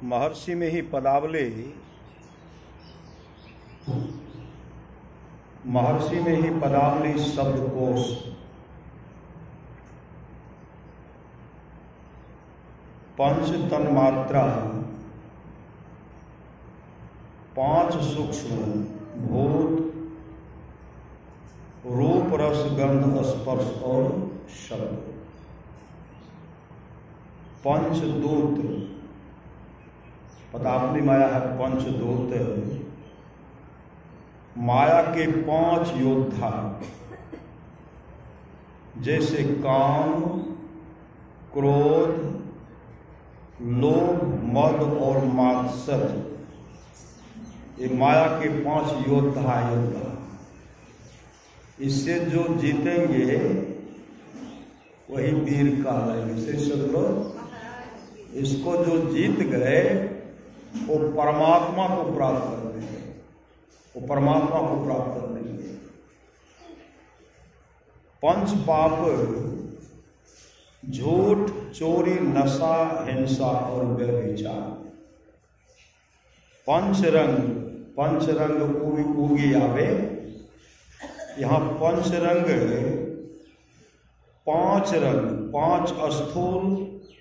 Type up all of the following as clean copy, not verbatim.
महर्षि में ही पदावली, महर्षि में ही पदावली शब्दकोश। पंच तन्मात्रा, पांच सूक्ष्म भूत, रूप रस गंध स्पर्श और शब्द। पंचदूत, पदावली माया है पंचदूत। माया के पांच योद्धा, जैसे काम, क्रोध, लोभ, मद और मात्सर्य। ये माया के पांच योद्धा। इससे जो जीतेंगे वही वीर कहलाएंगे। श्री लोग इसको जो जीत गए वो परमात्मा को प्राप्त कर लेंगे, वो परमात्मा को प्राप्त कर लेंगे। पंच पाप, झूठ, चोरी, नशा, हिंसा और व्यभिचार। पंचरंग, पंचरंग उगी आवे। यहाँ पंचरंग पांच रंग, पांच स्थूल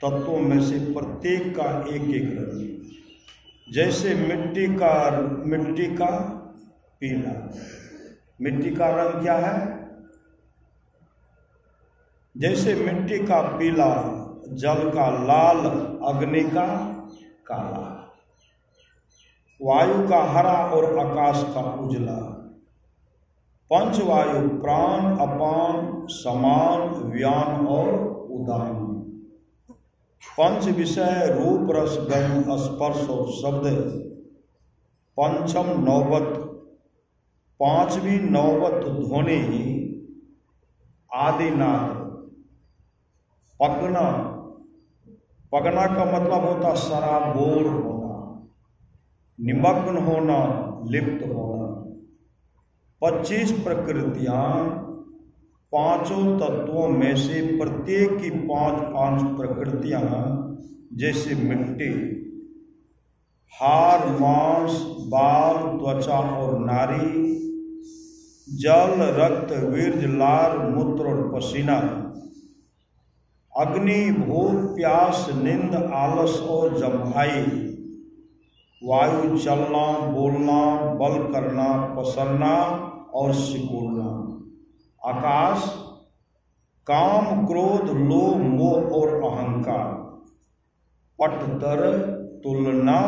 तत्वों में से प्रत्येक का एक एक रंग। जैसे मिट्टी का पीला। मिट्टी का रंग क्या है? जैसे मिट्टी का पीला, जल का लाल, अग्नि का काला, वायु का हरा और आकाश का उजला। पंचवायु प्राण, अपान, समान, व्यान और उदान। पंच विषय रूप रस गंध स्पर्श और शब्द। पंचम नौबत, पांचवी नौबत ध्वनि आदिनाद। पगना, पगना का मतलब होता सराबोर होना, निमग्न होना, लिप्त होना। 25 प्रकृतियां, पांचों तत्वों में से प्रत्येक की पांच प्रकृतियां, जैसे मिट्टी, हार, मांस, बाल, त्वचा और नारी, जल, रक्त, वीर्य, लार, मूत्र और पसीना, अग्नि, भूख, प्यास, नींद, आलस और जम्हाई, वायु, चलना, बोलना, बल करना, पसरना और सिकुड़ना, आकाश, काम, क्रोध, लोभ, मोह और अहंकार, पटतर, तुलना,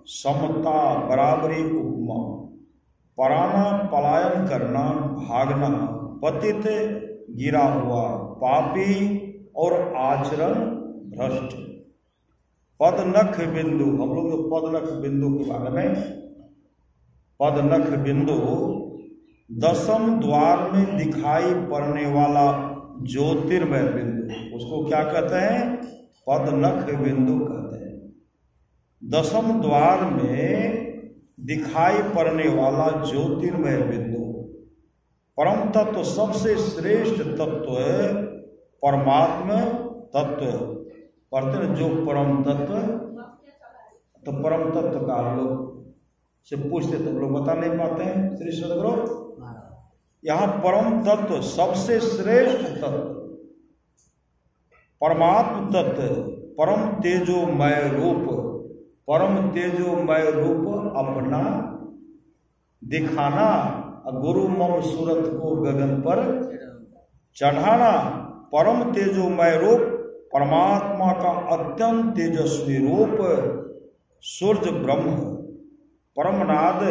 समता, बराबरी, उपमा, पराना, पलायन करना, भागना, पतित, गिरा हुआ, पापी और आचरण भ्रष्ट। पदनख बिंदु, हम लोग जो पदनख बिंदु के बारे में, पदनख बिंदु 10वें द्वार में दिखाई पड़ने वाला ज्योतिर्मय बिंदु, उसको क्या कहते हैं? पदनख बिंदु कहते हैं। 10वें द्वार में दिखाई पड़ने वाला ज्योतिर्मय बिंदु। परम तत्व, सबसे श्रेष्ठ तत्व परमात्मा तत्व। पढ़ते जो परम तत्व, तो परम तत्व का लोग से पूछते तो लोग बता नहीं पाते हैं। श्री सदगुरु यहाँ परम तत्व, सबसे श्रेष्ठ तत्व, परमात्म तत्व, परम तेजोमय रूप, परम तेजोमय रूप अपना दिखाना, गुरु मम सूरत को गगन पर चढ़ाना। परम तेजोमय रूप परमात्मा का अत्यंत तेजस्वी रूप, सूर्य ब्रह्म, परम नाद,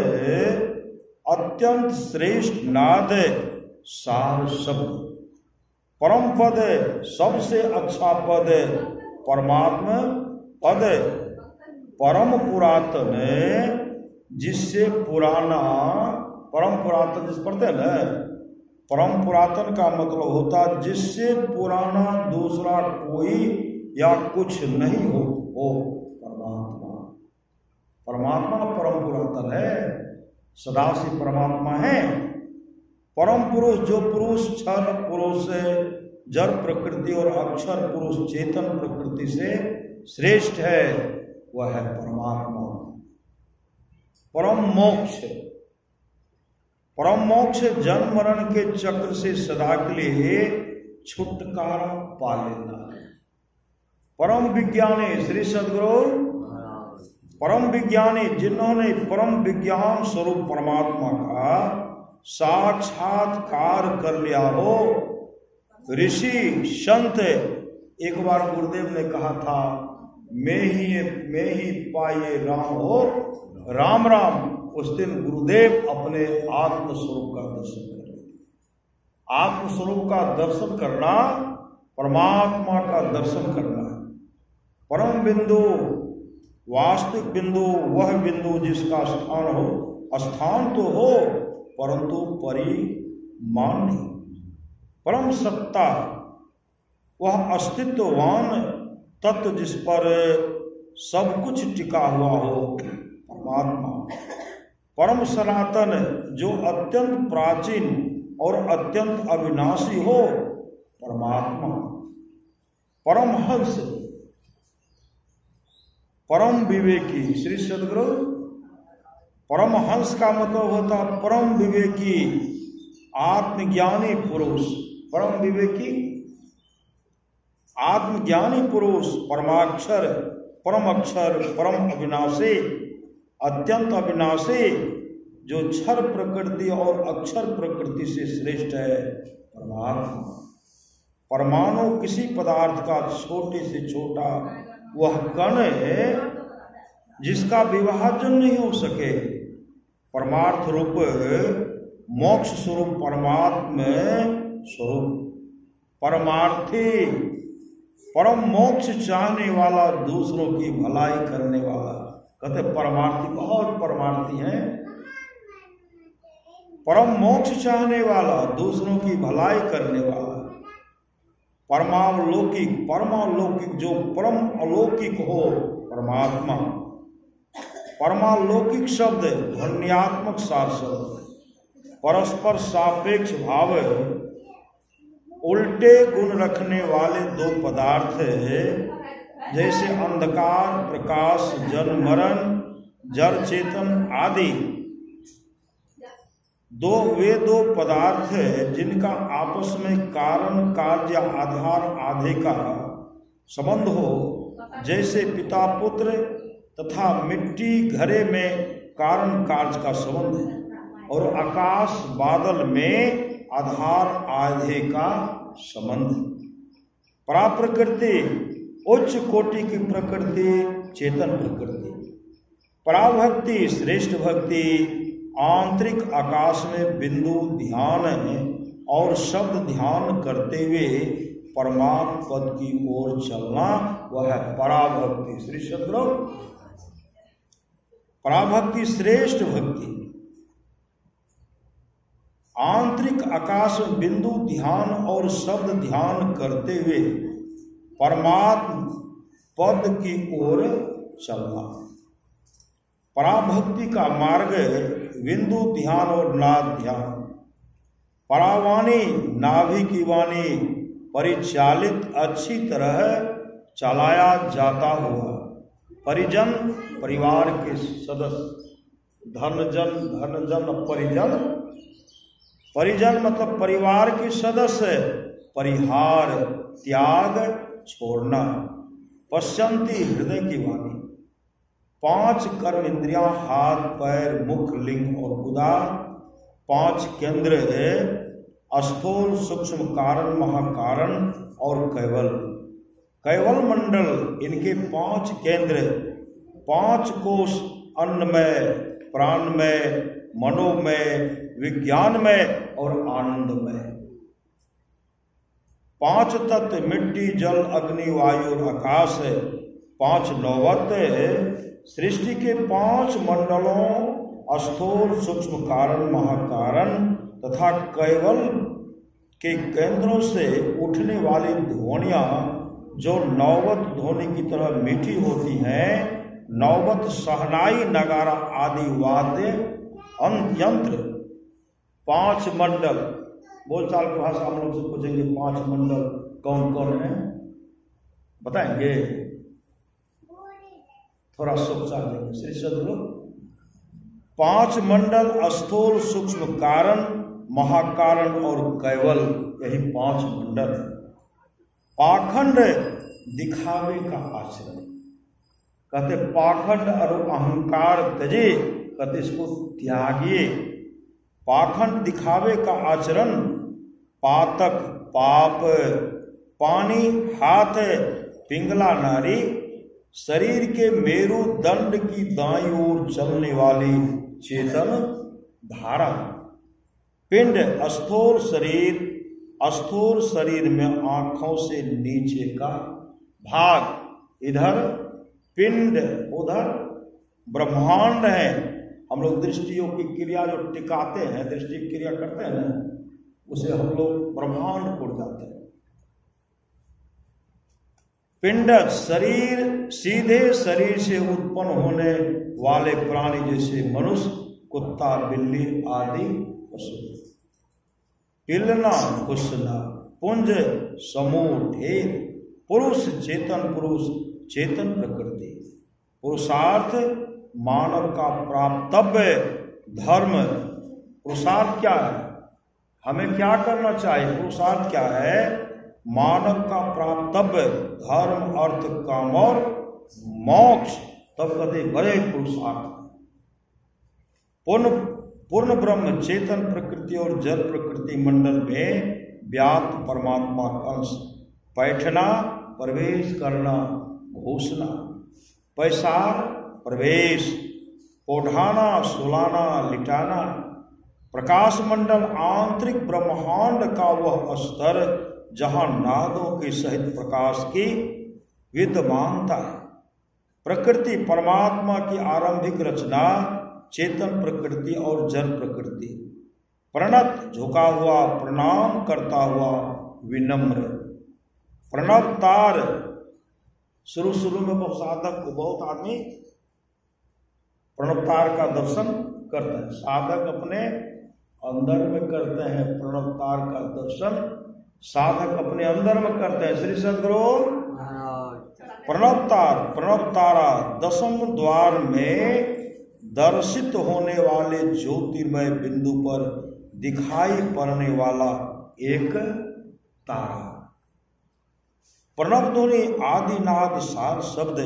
अत्यंत श्रेष्ठ नाद, सार शब्द, परम पद, सबसे अच्छा पद, परमात्मा पद, परम पुरातन, जिससे पुराना, परम पुरातन जिस पढ़ते हैं ना, परम पुरातन का मतलब होता जिससे पुराना दूसरा कोई या कुछ नहीं हो, परमात्मा। परमात्मा परम पुरातन है, सदा से परमात्मा है। परम पुरुष, जो पुरुष क्षर पुरुष, जड़ प्रकृति और अक्षर पुरुष चेतन प्रकृति से श्रेष्ठ है वह है परमात्मा। परम मोक्ष, परम मोक्ष जन्म मरण के चक्र से सदा के लिए छुटकारा पा लेना है। परम विज्ञानी श्री सद्गुरु परम विज्ञानी जिन्होंने परम विज्ञान स्वरूप परमात्मा का साक्षात्कार कर लिया हो, ऋषि संत, एक बार गुरुदेव ने कहा था, मैं ही पाए राम हो राम राम। उस दिन गुरुदेव अपने आत्मस्वरूप का दर्शन कर रहे थे। आत्मस्वरूप का दर्शन करना परमात्मा का दर्शन करना है। परम बिंदु, वास्तविक बिंदु, वह बिंदु जिसका स्थान हो, स्थान तो हो परंतु परिमाण नहीं। परम सत्ता, वह अस्तित्ववान तत्व जिस पर सब कुछ टिका हुआ हो, परमात्मा। परम सनातन, जो अत्यंत प्राचीन और अत्यंत अविनाशी हो, परमात्मा। परमहंस, परम विवेकी, श्री सद्गुरु। परमहंस का मतलब होता परम विवेकी, आत्मज्ञानी पुरुष। परम विवेकी, आत्मज्ञानी पुरुष, परमाक्षर, परम अक्षर, परम अविनाशी, अत्यंत अविनाशी, जो क्षर प्रकृति और अक्षर प्रकृति से श्रेष्ठ है, परमात्मा। परमाणु किसी पदार्थ का छोटे से छोटा वह कण है जिसका विभाजन नहीं हो सके। परमार्थ रूप मोक्ष स्वरूप परमात्मा स्वरूप, परमार्थी, परम मोक्ष चाहने वाला, दूसरों की भलाई करने वाला। कहते परमार्थी, बहुत परमार्थी हैं। परम मोक्ष चाहने वाला, दूसरों की भलाई करने वाला, परमालौकिक, परमालौकिक जो परम अलौकिक हो, परमात्मा। परमालौकिक शब्द ध्वन्यात्मक सार शब्द, परस्पर सापेक्ष भाव, उल्टे गुण रखने वाले दो पदार्थ जैसे अंधकार प्रकाश, जन्म मरण, जड़ चेतन आदि, वे दो पदार्थ है जिनका आपस में कारण कार्य आधार आधे का संबंध हो। जैसे पिता पुत्र तथा मिट्टी घड़े में कारण कार्य का संबंध है, और आकाश बादल में आधार आधे का संबंध। पराप्रकृति उच्च कोटि की प्रकृति, चेतन प्रकृति। पराभक्ति श्रेष्ठ भक्ति, आंतरिक आकाश में बिंदु ध्यान है और शब्द ध्यान करते हुए परमात्म पद की ओर चलना, वह है पराभक्ति। श्री सद्गुरु, पराभक्ति श्रेष्ठ भक्ति। आंतरिक आकाश में बिंदु ध्यान और शब्द ध्यान करते हुए परमात्म पद की ओर चलना। पराभक्ति का मार्ग बिंदु ध्यान और नाद ध्यान। परावाणी, नाभि की वाणी परिचालित अच्छी तरह चलाया जाता हुआ। परिजन, परिवार के सदस्य। धनजन परिजन, परिजन मतलब परिवार के सदस्य। परिहार, त्याग, छोड़ना। पश्यंती, हृदय की वाणी। 5 कर्म इंद्रियां, हाथ पैर मुख लिंग और गुदा। 5 केंद्र है, स्थूल सूक्ष्म कारण महाकारण और कैवल। कैवल मंडल, इनके 5 केंद्र, 5 कोश, अन्नमय, प्राणमय, मनोमय, विज्ञानमय और आनंदमय। 5 तत्व मिट्टी जल अग्नि वायु और आकाश है। 5 नौवत सृष्टि के 5 मंडलों, स्थूल सूक्ष्म कारण महाकारण तथा कैवल के केंद्रों से उठने वाली ध्वनियां जो नौवत ध्वनि की तरह मीठी होती हैं। नौवत सहनाई, नगारा आदि वाद्य यंत्र। 5 मंडल, बोलचाल की भाषा हम लोग से पूछेंगे 5 मंडल कौन कौन है, बताएंगे? थोड़ा सोचा लेंगे। श्री सदगुरु 5 मंडल स्थूल सूक्ष्म कारण महाकारण और कैवल, यही 5 मंडल। पाखंड दिखावे का आचरण, कहते पाखंड और अहंकार त्यजे, कहते इसको त्यागिए। पाखंड दिखावे का आचरण, पातक पाप, पानी हाथ पिंगला नारी, शरीर के मेरु दंड की दाईं ओर चलने वाली चेतन धारा, पिंड स्थूल शरीर, स्थूल शरीर में आंखों से नीचे का भाग, इधर पिंड उधर ब्रह्मांड है। हम लोग दृष्टियों की क्रिया जो टिकाते हैं, दृष्टि की क्रिया करते हैं ना, उसे हम लोग ब्रह्मांड को जाते हैं। पिंड शरीर, सीधे शरीर से उत्पन्न होने वाले प्राणी जैसे मनुष्य, कुत्ता, बिल्ली आदि पशु। पिलना घुसना, पुंज समूह ढेर, पुरुष चेतन, पुरुष चेतन प्रकृति। पुरुषार्थ मानव का प्राप्तव्य धर्म। पुरुषार्थ क्या है, हमें क्या करना चाहिए? पुरुषार्थ क्या है? मानव का प्राप्तव्य धर्म, अर्थ, काम और मोक्ष। तब कहते बड़े पुरुषार्थ। पूर्ण ब्रह्म चेतन प्रकृति और जल प्रकृति मंडल में व्याप्त परमात्मा का अंश। बैठना प्रवेश करना, घोषणा, पैसार प्रवेश, ओढ़ाना, सुलाना, लिटाना। प्रकाश मंडल आंतरिक ब्रह्मांड का वह स्तर जहां नादों के सहित प्रकाश की विद्यमानता है। प्रकृति परमात्मा की आरंभिक रचना, चेतन प्रकृति और जल प्रकृति। प्रणत झुका हुआ, प्रणाम करता हुआ विनम्र। प्रणवतार, शुरू में बहुत साधक को, बहुत आदमी प्रणवतार का दर्शन करते हैं। साधक अपने अंदर में करते हैं प्रणवतार का दर्शन, साधक अपने अंदर में करते हैं। श्री सदगुरु प्रणवतारा 10वें द्वार में दर्शित होने वाले ज्योतिर्मय बिंदु पर दिखाई पड़ने वाला एक तारा। प्रणव ध्वनि आदिनाद सार शब्द,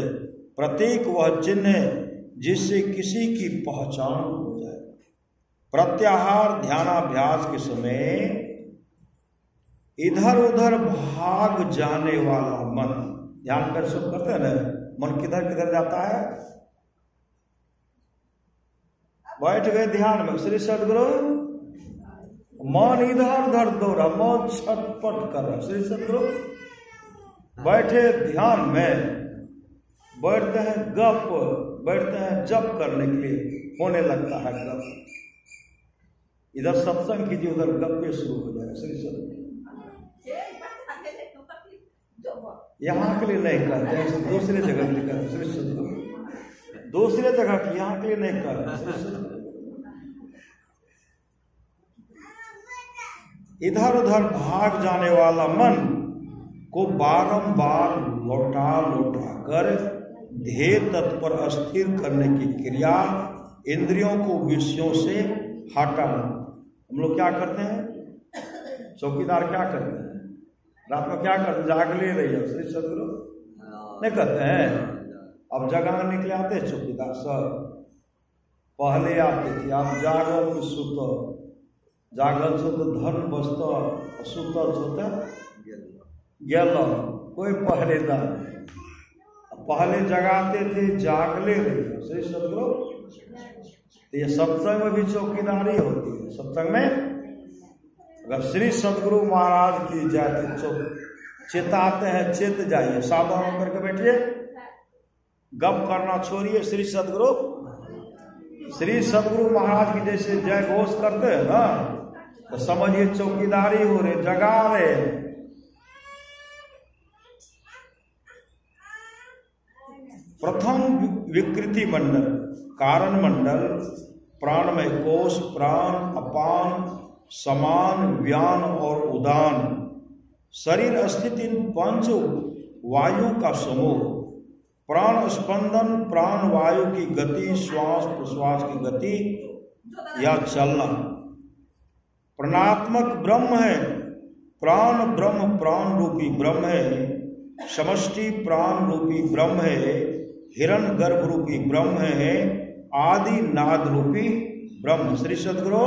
प्रत्येक वह चिन्ह जिससे किसी की पहचान हो जाए। प्रत्याहार ध्यानाभ्यास के समय इधर उधर भाग जाने वाला मन, ध्यान कर सब करते हैं ना, मन किधर किधर जाता है। बैठ गए ध्यान में, श्री सदगुरु मन इधर उधर दौड़ा, मन छटपट कर रहा। श्री सदगुरु बैठे ध्यान में, बैठते हैं गप, बैठते हैं जप करने के लिए, होने लगता है गप। इधर सत्संग कीजिए, उधर गप्पे शुरू हो जाए। श्री सदगुरु यहाँ के लिए नहीं कहते हैं, दूसरे जगह के लिए कहते हैं। श्री सदगुरु दूसरे जगह के, यहाँ के लिए नहीं कहते। इधर उधर भाग जाने वाला मन को बारंबार लौटा कर ध्येय तत्पर स्थिर करने की क्रिया, इंद्रियों को विषयों से हटाना। हम लोग क्या करते हैं? चौकीदार क्या करते हैं? रात में क्या करते हैं? जाग ले रही है। श्री सदगुरु नहीं कहते हैं। अब जगह निकले आते हैं चौकीदार सब, पहले आते थे। आप जागल में सुतो, जागल से तो धन बचता, सुतल सोता गेल, कोई पहरेदार नहीं। पहले जगाते थे, जागले रहे। श्री सदगुरु ये सत्संग में भी चौकीदारी होती है। सत्संग में अगर श्री सदगुरु महाराज की जाए तो चेताते हैं, चेत जाइए, सावधान होकर के बैठिए, गप करना छोड़िए। श्री सदगुरु महाराज की जैसे जय घोष करते हैं ना, तो समझिए चौकीदारी हो रही, जगा रहे। प्रथम विकृति मंडल, कारण मंडल, प्राणमय कोश, प्राण, अपान, समान, व्यान और उदान। शरीर स्थित इन 5 वायु का समूह। प्राण स्पंदन, प्राण वायु की गति, श्वास प्रश्वास की गति या चलना प्राणात्मक ब्रह्म है। प्राण ब्रह्म, प्राण रूपी ब्रह्म है। समष्टि प्राण रूपी ब्रह्म है। हिरण गर्भ रूपी ब्रह्म है। आदि नाद रूपी ब्रह्म। श्री सद्गुरु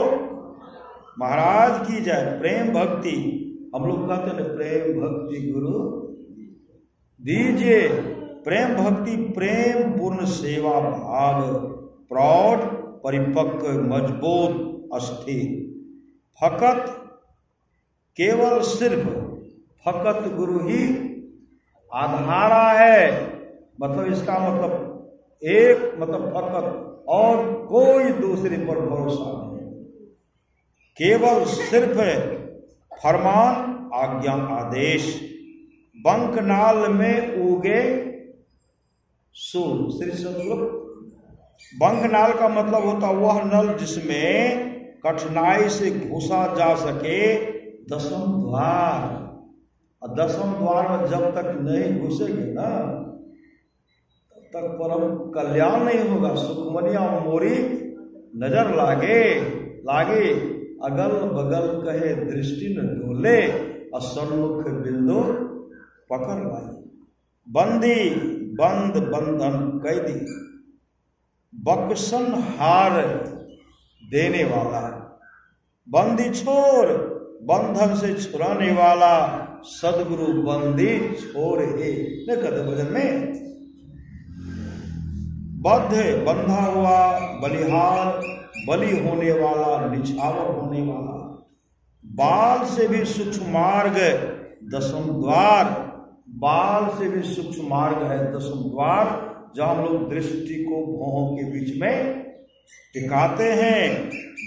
महाराज की जय। प्रेम भक्ति, हम लोग कहते हैं प्रेम भक्ति गुरु दीजिए। प्रेम भक्ति, प्रेम पूर्ण सेवा भाव, प्रौढ़ परिपक्व मजबूत अस्थिर। फकत केवल सिर्फ फकत गुरु ही आधारा है। मतलब इसका मतलब एक, मतलब फकत, और कोई दूसरे पर भरोसा नहीं। केवल सिर्फ फरमान आज्ञा आदेश। बंकनाल में उगे सूर्य। श्री सद्गुरु। बंकनाल का मतलब होता वह नल जिसमें कठिनाई से घुसा जा सके। दसम द्वार। और दसम द्वार में जब तक नहीं घुसेंगे ना तब तक परम कल्याण नहीं होगा। सुखमनिया मोरी नजर लागे लागे, अगल बगल कहे दृष्टि न डोले, और सन्मुख बिंदु पकड़ लाई। बंदी बंद बंधन कैदी, बक्सन हार देने वाला। बंदी छोर, बंधन से छुड़ाने वाला। सदगुरु बंदी छोड़ हे न कहते भजन में। बद्ध बंधा हुआ, बलिहार बलि होने वाला, निछावर होने वाला। बाल से भी सूक्ष्म मार्ग दसम द्वार। बाल से भी सूक्ष्म मार्ग है दसम द्वार, जहां हम लोग दृष्टि को भौहों के बीच में टिकाते हैं।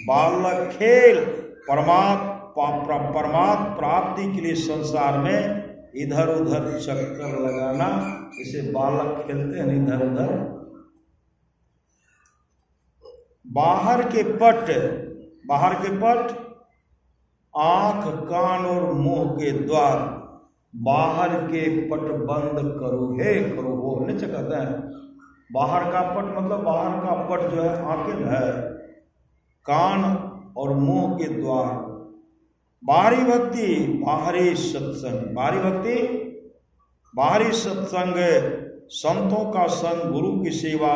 बालक खेल परमात्म प्राप्ति के लिए संसार में इधर उधर चक्कर लगाना, इसे बालक खेलते हैं इधर उधर। बाहर के पट आंख कान और मुंह के द्वार। बाहर के पट बंद करो हे करो हो निच कहते हैं। बाहर का पट मतलब बाहर का पट जो है आंखें है, कान और मुंह के द्वार। बाहरी भक्ति, बाहरी सत्संग। बाहरी भक्ति, बाहरी सत्संग, संतों का संग, गुरु की सेवा,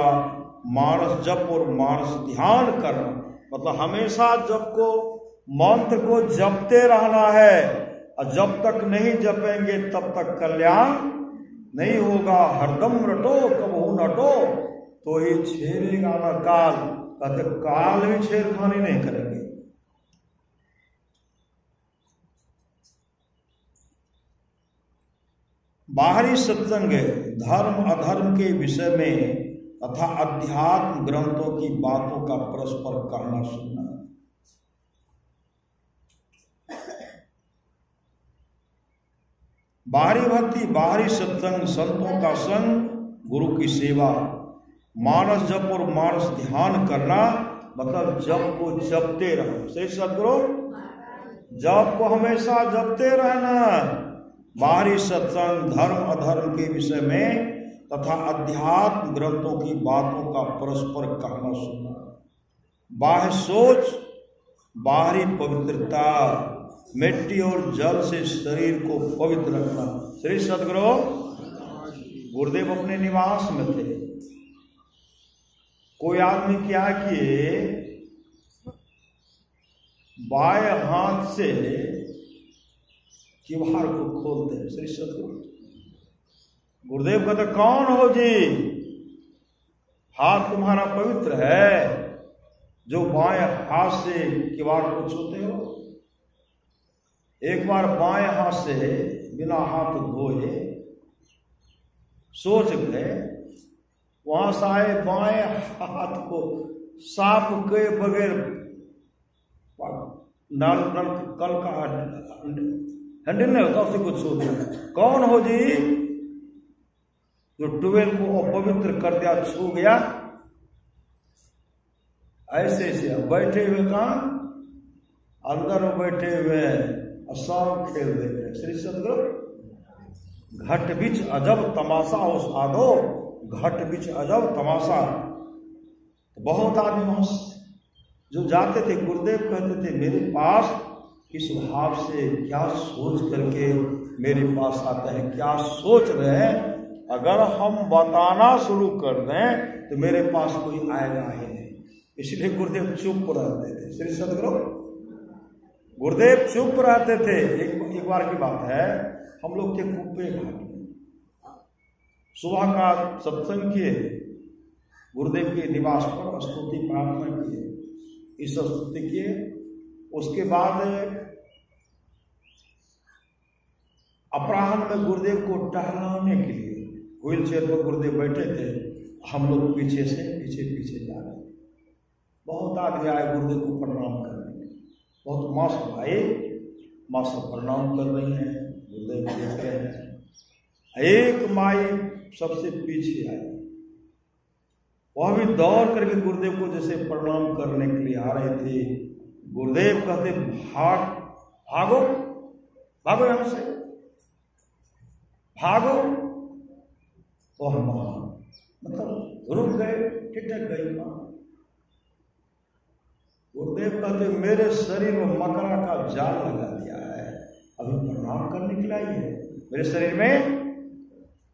मानस जप और मानस ध्यान करना। मतलब हमेशा जप को, मंत्र को जपते रहना है, और जब तक नहीं जपेंगे तब तक कल्याण नहीं होगा। हरदम रटो कबहू नटो, तो ही छेड़ेगा न काल। कहते काल भी छेड़खानी नहीं करेंगे। बाहरी सत्संग धर्म अधर्म के विषय में तथा अध्यात्म ग्रंथों की बातों का परस्पर कहना सुनना। बाहरी भक्ति, बाहरी सत्संग, संतों का संग, गुरु की सेवा, मानस जप और मानस ध्यान करना। मतलब जप को जपते रहो। श्री सद्गुरु जप को हमेशा जपते रहना। बाहरी सत्संग धर्म अधर्म के विषय में तथा अध्यात्म ग्रंथों की बातों का परस्पर कहना सुनना। बाह्य सोच, बाहरी पवित्रता, मिट्टी और जल से शरीर को पवित्र रखना। श्री सद्गुरु गुरुदेव अपने निवास में थे। कोई आदमी क्या किए, बाएं हाथ से किवाड़ को खोलते हैं। श्री सद्गुरु गुरुदेव कहते कौन हो जी, हाथ तुम्हारा पवित्र है जो बाएं हाथ से किवाड़ को छूते हो। एक बार बाएं हाथ से बिना हाथ धोए सोच गए, वहां से आए, बाएं हाथ को साफ के बगैर नल कल का हैंडल नहीं होता उसी को छू दिया। कौन हो जी जो ट्वेल को अपवित्र कर दिया, छू गया। ऐसे से बैठे हुए कहां, अंदर बैठे हुए सब खेल देते। श्री सद्गुरु घट बिच अजब तमाशा हो साधो, घट बीच अजब तमाशा। तो बहुत आदमी वहां जो जाते थे, गुरुदेव कहते थे मेरे पास किस भाव से, क्या सोच करके मेरे पास आते हैं, क्या सोच रहे हैं। अगर हम बताना शुरू कर दें तो मेरे पास कोई आएगा ही नहीं। इसलिए गुरुदेव चुप रहते थे। श्री सदगुरु गुरुदेव चुप रहते थे। एक बार की बात है, हम लोग थे कुप्पे घाट में, सुबह का सत्संग किए, गुरुदेव के निवास पर स्तुति प्रार्थना किए, ईश्वर स्तुति किए। उसके बाद अपराह्न में गुरुदेव को टहलाने के लिए व्हील चेयर पर गुरुदेव बैठे थे, हम लोग पीछे पीछे जा रहे थे। बहुत आदमी आए गुरुदेव को प्रणाम करने, बहुत मस्त भाई मस्त प्रणाम कर रही हैं, गुरुदेव देख रहे हैं। एक माई सबसे पीछे आई, वह भी दौड़ करके गुरुदेव को जैसे प्रणाम करने के लिए आ रहे थे। गुरुदेव कहते भागो भागो यहां से, भागो। तो हम मतलब रुक गए, टिटक गई मां। गुरुदेव कहते मेरे शरीर में मकरा का जाल लगा दिया है, अभी प्रणाम करने के लिए आई है। मेरे शरीर में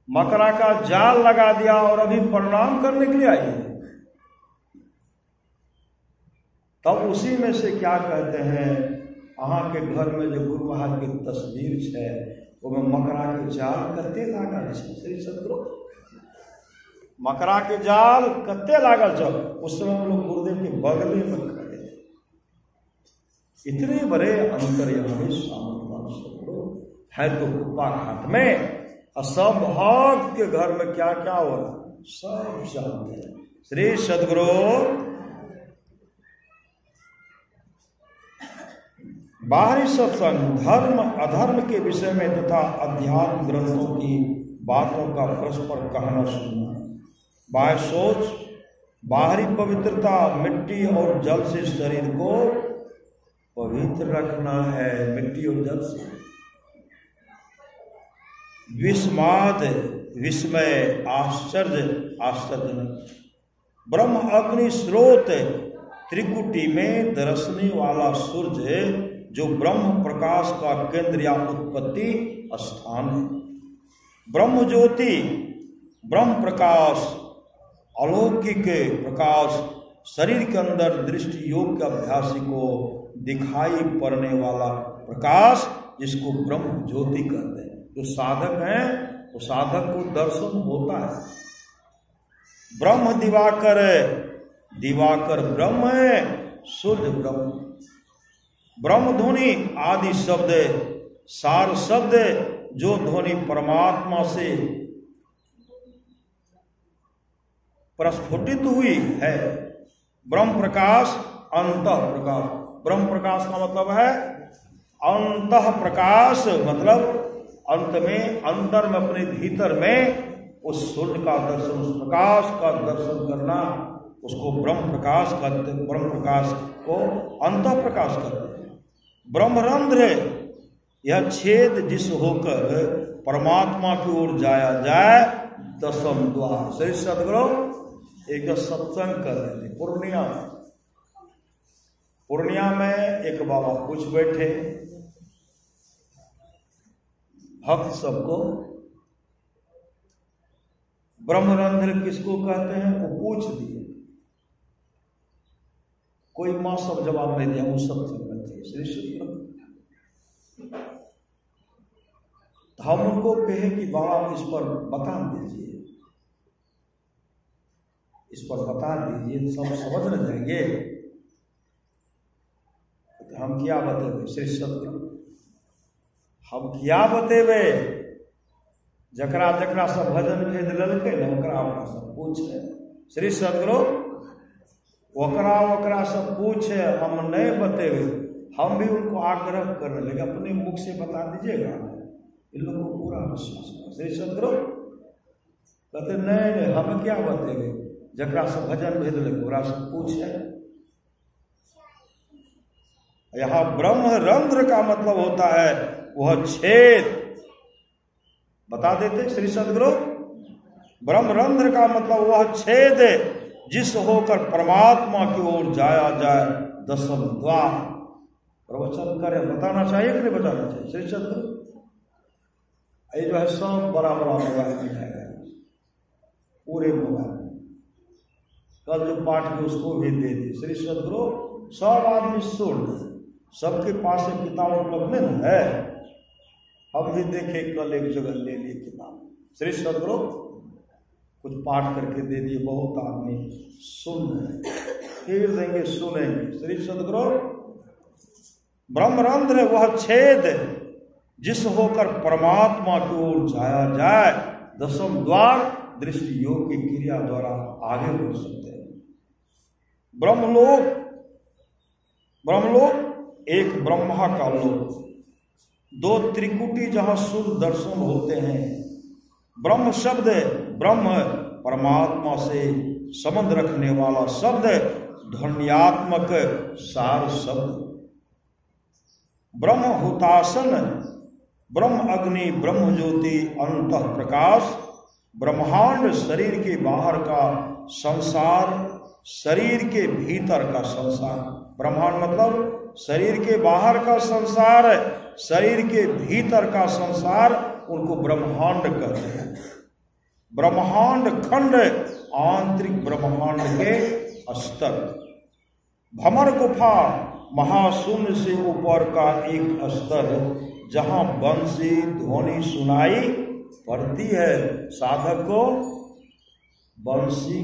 मकरा का जाल लगा दिया और अभी प्रणाम करने के लिए आई है। तब उसी में से क्या कहते हैं, अहाँ के घर में जो गुरु महाराज की तस्वीर है वो में मकरा के जाल कते लागल छै। श्री सदगुरु मकरा के जाल कते लागल छ। उस समय हम लोग गुरुदेव के बगल में खड़े थे। इतने बड़े अंतर्यामी सामर्थ्यवान सदगुरु है तो कुप्पा घाट में, और सब भक्त के घर में क्या क्या हो रहा सब जानते हैं। श्री सदगुरु बाहरी सत्संग धर्म अधर्म के विषय में तथा अध्यात्म ग्रंथों की बातों का परस्पर कहना सुनना, बाह्य सोच, बाहरी पवित्रता, मिट्टी और जल से शरीर को पवित्र रखना है, मिट्टी और जल से। विस्माद विस्मय आश्चर्यजनक ब्रह्म अग्नि स्रोत त्रिकुटी में दरसने वाला सूर्य जो ब्रह्म प्रकाश का केंद्र या उत्पत्ति स्थान है। ब्रह्म ज्योति ब्रह्म प्रकाश अलौकिक प्रकाश शरीर के अंदर दृष्टि योग के अभ्यासी को दिखाई पड़ने वाला प्रकाश जिसको ब्रह्म ज्योति कहते हैं। जो साधक हैं वो साधक को दर्शन होता है। ब्रह्म दिवाकर दिवाकर ब्रह्म है, सूर्य ब्रह्म। ब्रह्म ध्वनि आदि शब्द सार शब्द जो ध्वनि परमात्मा से प्रस्फुटित हुई है। ब्रह्म प्रकाश अंतः प्रकाश, ब्रह्म प्रकाश का मतलब है अंतः प्रकाश, मतलब अंत में अंदर में अपने भीतर में उस सूर्य का दर्शन, उस प्रकाश का दर्शन करना, उसको ब्रह्म प्रकाश कहते हैं। ब्रह्म प्रकाश को अंतः प्रकाश कहते हैं। ब्रह्मरंध्र यह छेद जिस होकर परमात्मा की ओर जाया जाए, दसम द्वार। श्री सदगुरु एक सत्संग कर रहे थे पूर्णिया में एक बाबा पूछ बैठे भक्त सबको, ब्रह्मरंध्र किसको कहते हैं वो पूछ दिए। कोई मां सब जवाब नहीं दिया, वो सब थे। श्री हम उनको कहे कि बाबा इस पर बता दीजिए, इस पर बता दीजिए, सब समझ न जाएंगे। तो हम क्या बतेबे श्री सदगुरु, हम क्या बतेबे। जकरा जकरा सब भजन भेद ललकै न ओकरा सब पूछे। श्री सदगुरु ओकरा सब पूछे, हम नहीं बतेबे। हम भी उनको आग्रह करने लगे अपने मुख से बता दीजिएगा, इन लोगों को पूरा विश्वास है। श्री सदगुरु कहते नहीं हम क्या बतेबे, जकरा सब भजन भेद लगे ओकरा सब पूछे। यहाँ ब्रह्मरंध्र का मतलब होता है वह छेद, बता देते श्री सदगुरु। ब्रह्मरंध्र का मतलब वह छेद जिस होकर परमात्मा की ओर जाया जाए, दसम द्वार। प्रवचन करें, बताना चाहिए कि नहीं बताना चाहिए? श्री सदगुरु ये जो है सब बड़ा बड़ा मोबाइल में जाएगा, पूरे मोबाइल में। कल जो पाठ में उसको भी दे दी श्री सदगुरु, सब आदमी सुन, सबके पास एक किताब उपलब्ध नहीं है। हम भी देखे कल एक जगह ले लिए किताब, श्री सदगुरु कुछ पाठ करके दे दिए, बहुत आदमी सुन रहे, फिर देंगे सुनेंगे। श्री सदगुरु ब्रह्मरंध्र वह छेद जिस होकर परमात्मा की ओर जाया जाए, दसम द्वार दृष्टि योग की क्रिया द्वारा आगे बढ़ सकते हैं। ब्रह्मलोक एक ब्रह्मा का लोक, दो त्रिकुटी जहां शुद्ध दर्शन होते हैं। ब्रह्म शब्द, ब्रह्म परमात्मा से संबंध रखने वाला शब्द, ध्वन्यात्मक सार शब्द। ब्रह्म हुतासन, ब्रह्म अग्नि, ब्रह्म ज्योति, अंतः प्रकाश। ब्रह्मांड शरीर के बाहर का संसार, शरीर के भीतर का संसार। ब्रह्मांड मतलब शरीर के बाहर का संसार, शरीर के भीतर का संसार, उनको ब्रह्मांड कहते हैं। ब्रह्मांड खंड, आंतरिक ब्रह्मांड के स्तर। भमर गुफा, महाशून्य से ऊपर का एक स्तर जहां बंसी ध्वनि सुनाई पड़ती है। साधक को बंसी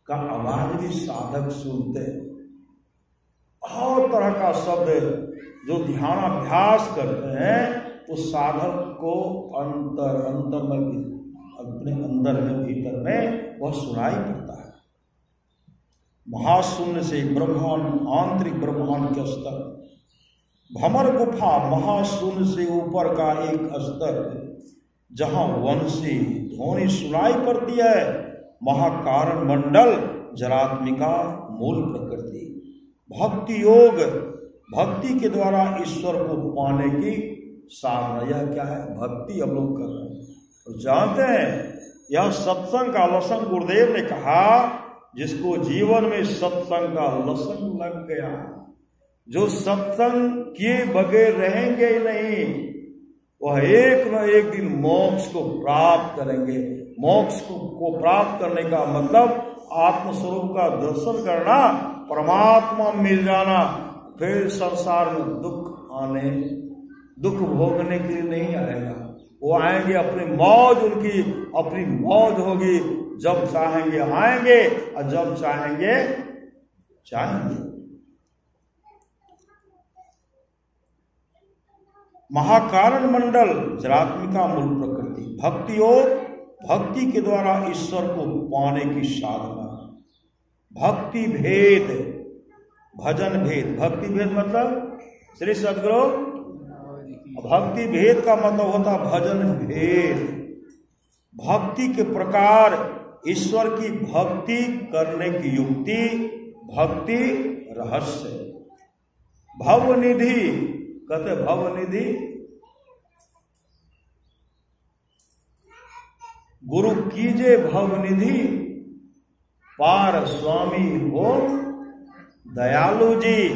का आवाज भी साधक सुनते हैं। हर तरह का शब्द जो ध्यानाभ्यास करते हैं, उस साधक को अंतर में, अपने अंदर में, भीतर में वह सुनाई पड़ता है। महाशून्य से ब्रह्मांड, आंतरिक ब्रह्मांड के स्तर। भमर गुफा, महाशून्य से ऊपर का एक स्तर जहां वंशी ध्वनि सुनाई पड़ती है। महाकारण मंडल, जरात्मिका, मूल प्रकृति। भक्ति योग, भक्ति के द्वारा ईश्वर को पाने की साधना। यह क्या है? भक्ति हम लोग कर रहे हैं। तो जानते हैं, यह सत्संग का लसन गुरुदेव ने कहा, जिसको जीवन में सत्संग का लसन लग गया, जो सत्संग किए बगैर रहेंगे ही नहीं, वह एक न एक दिन मोक्ष को प्राप्त करेंगे। मोक्ष को प्राप्त करने का मतलब आत्मस्वरूप का दर्शन करना, परमात्मा मिल जाना। फिर संसार में दुख भोगने के लिए नहीं आएगा। वो आएंगे अपनी मौज, उनकी अपनी मौज होगी। जब चाहेंगे आएंगे और जब चाहेंगे चाहेंगे। महाकारण मंडल, जरात्मिका, मूल प्रकृति। भक्ति योग, भक्ति के द्वारा ईश्वर को पाने की साधना। भक्ति भेद, भजन भेद। भक्ति भेद मतलब श्री सदगुरु, भक्ति भेद का मतलब होता भजन भेद। भक्ति के प्रकार, ईश्वर की भक्ति करने की युक्ति, भक्ति रहस्य। भवनिधि कहते, भवनिधि गुरु कीजे भवनिधि, पार स्वामी हो दयालु जी।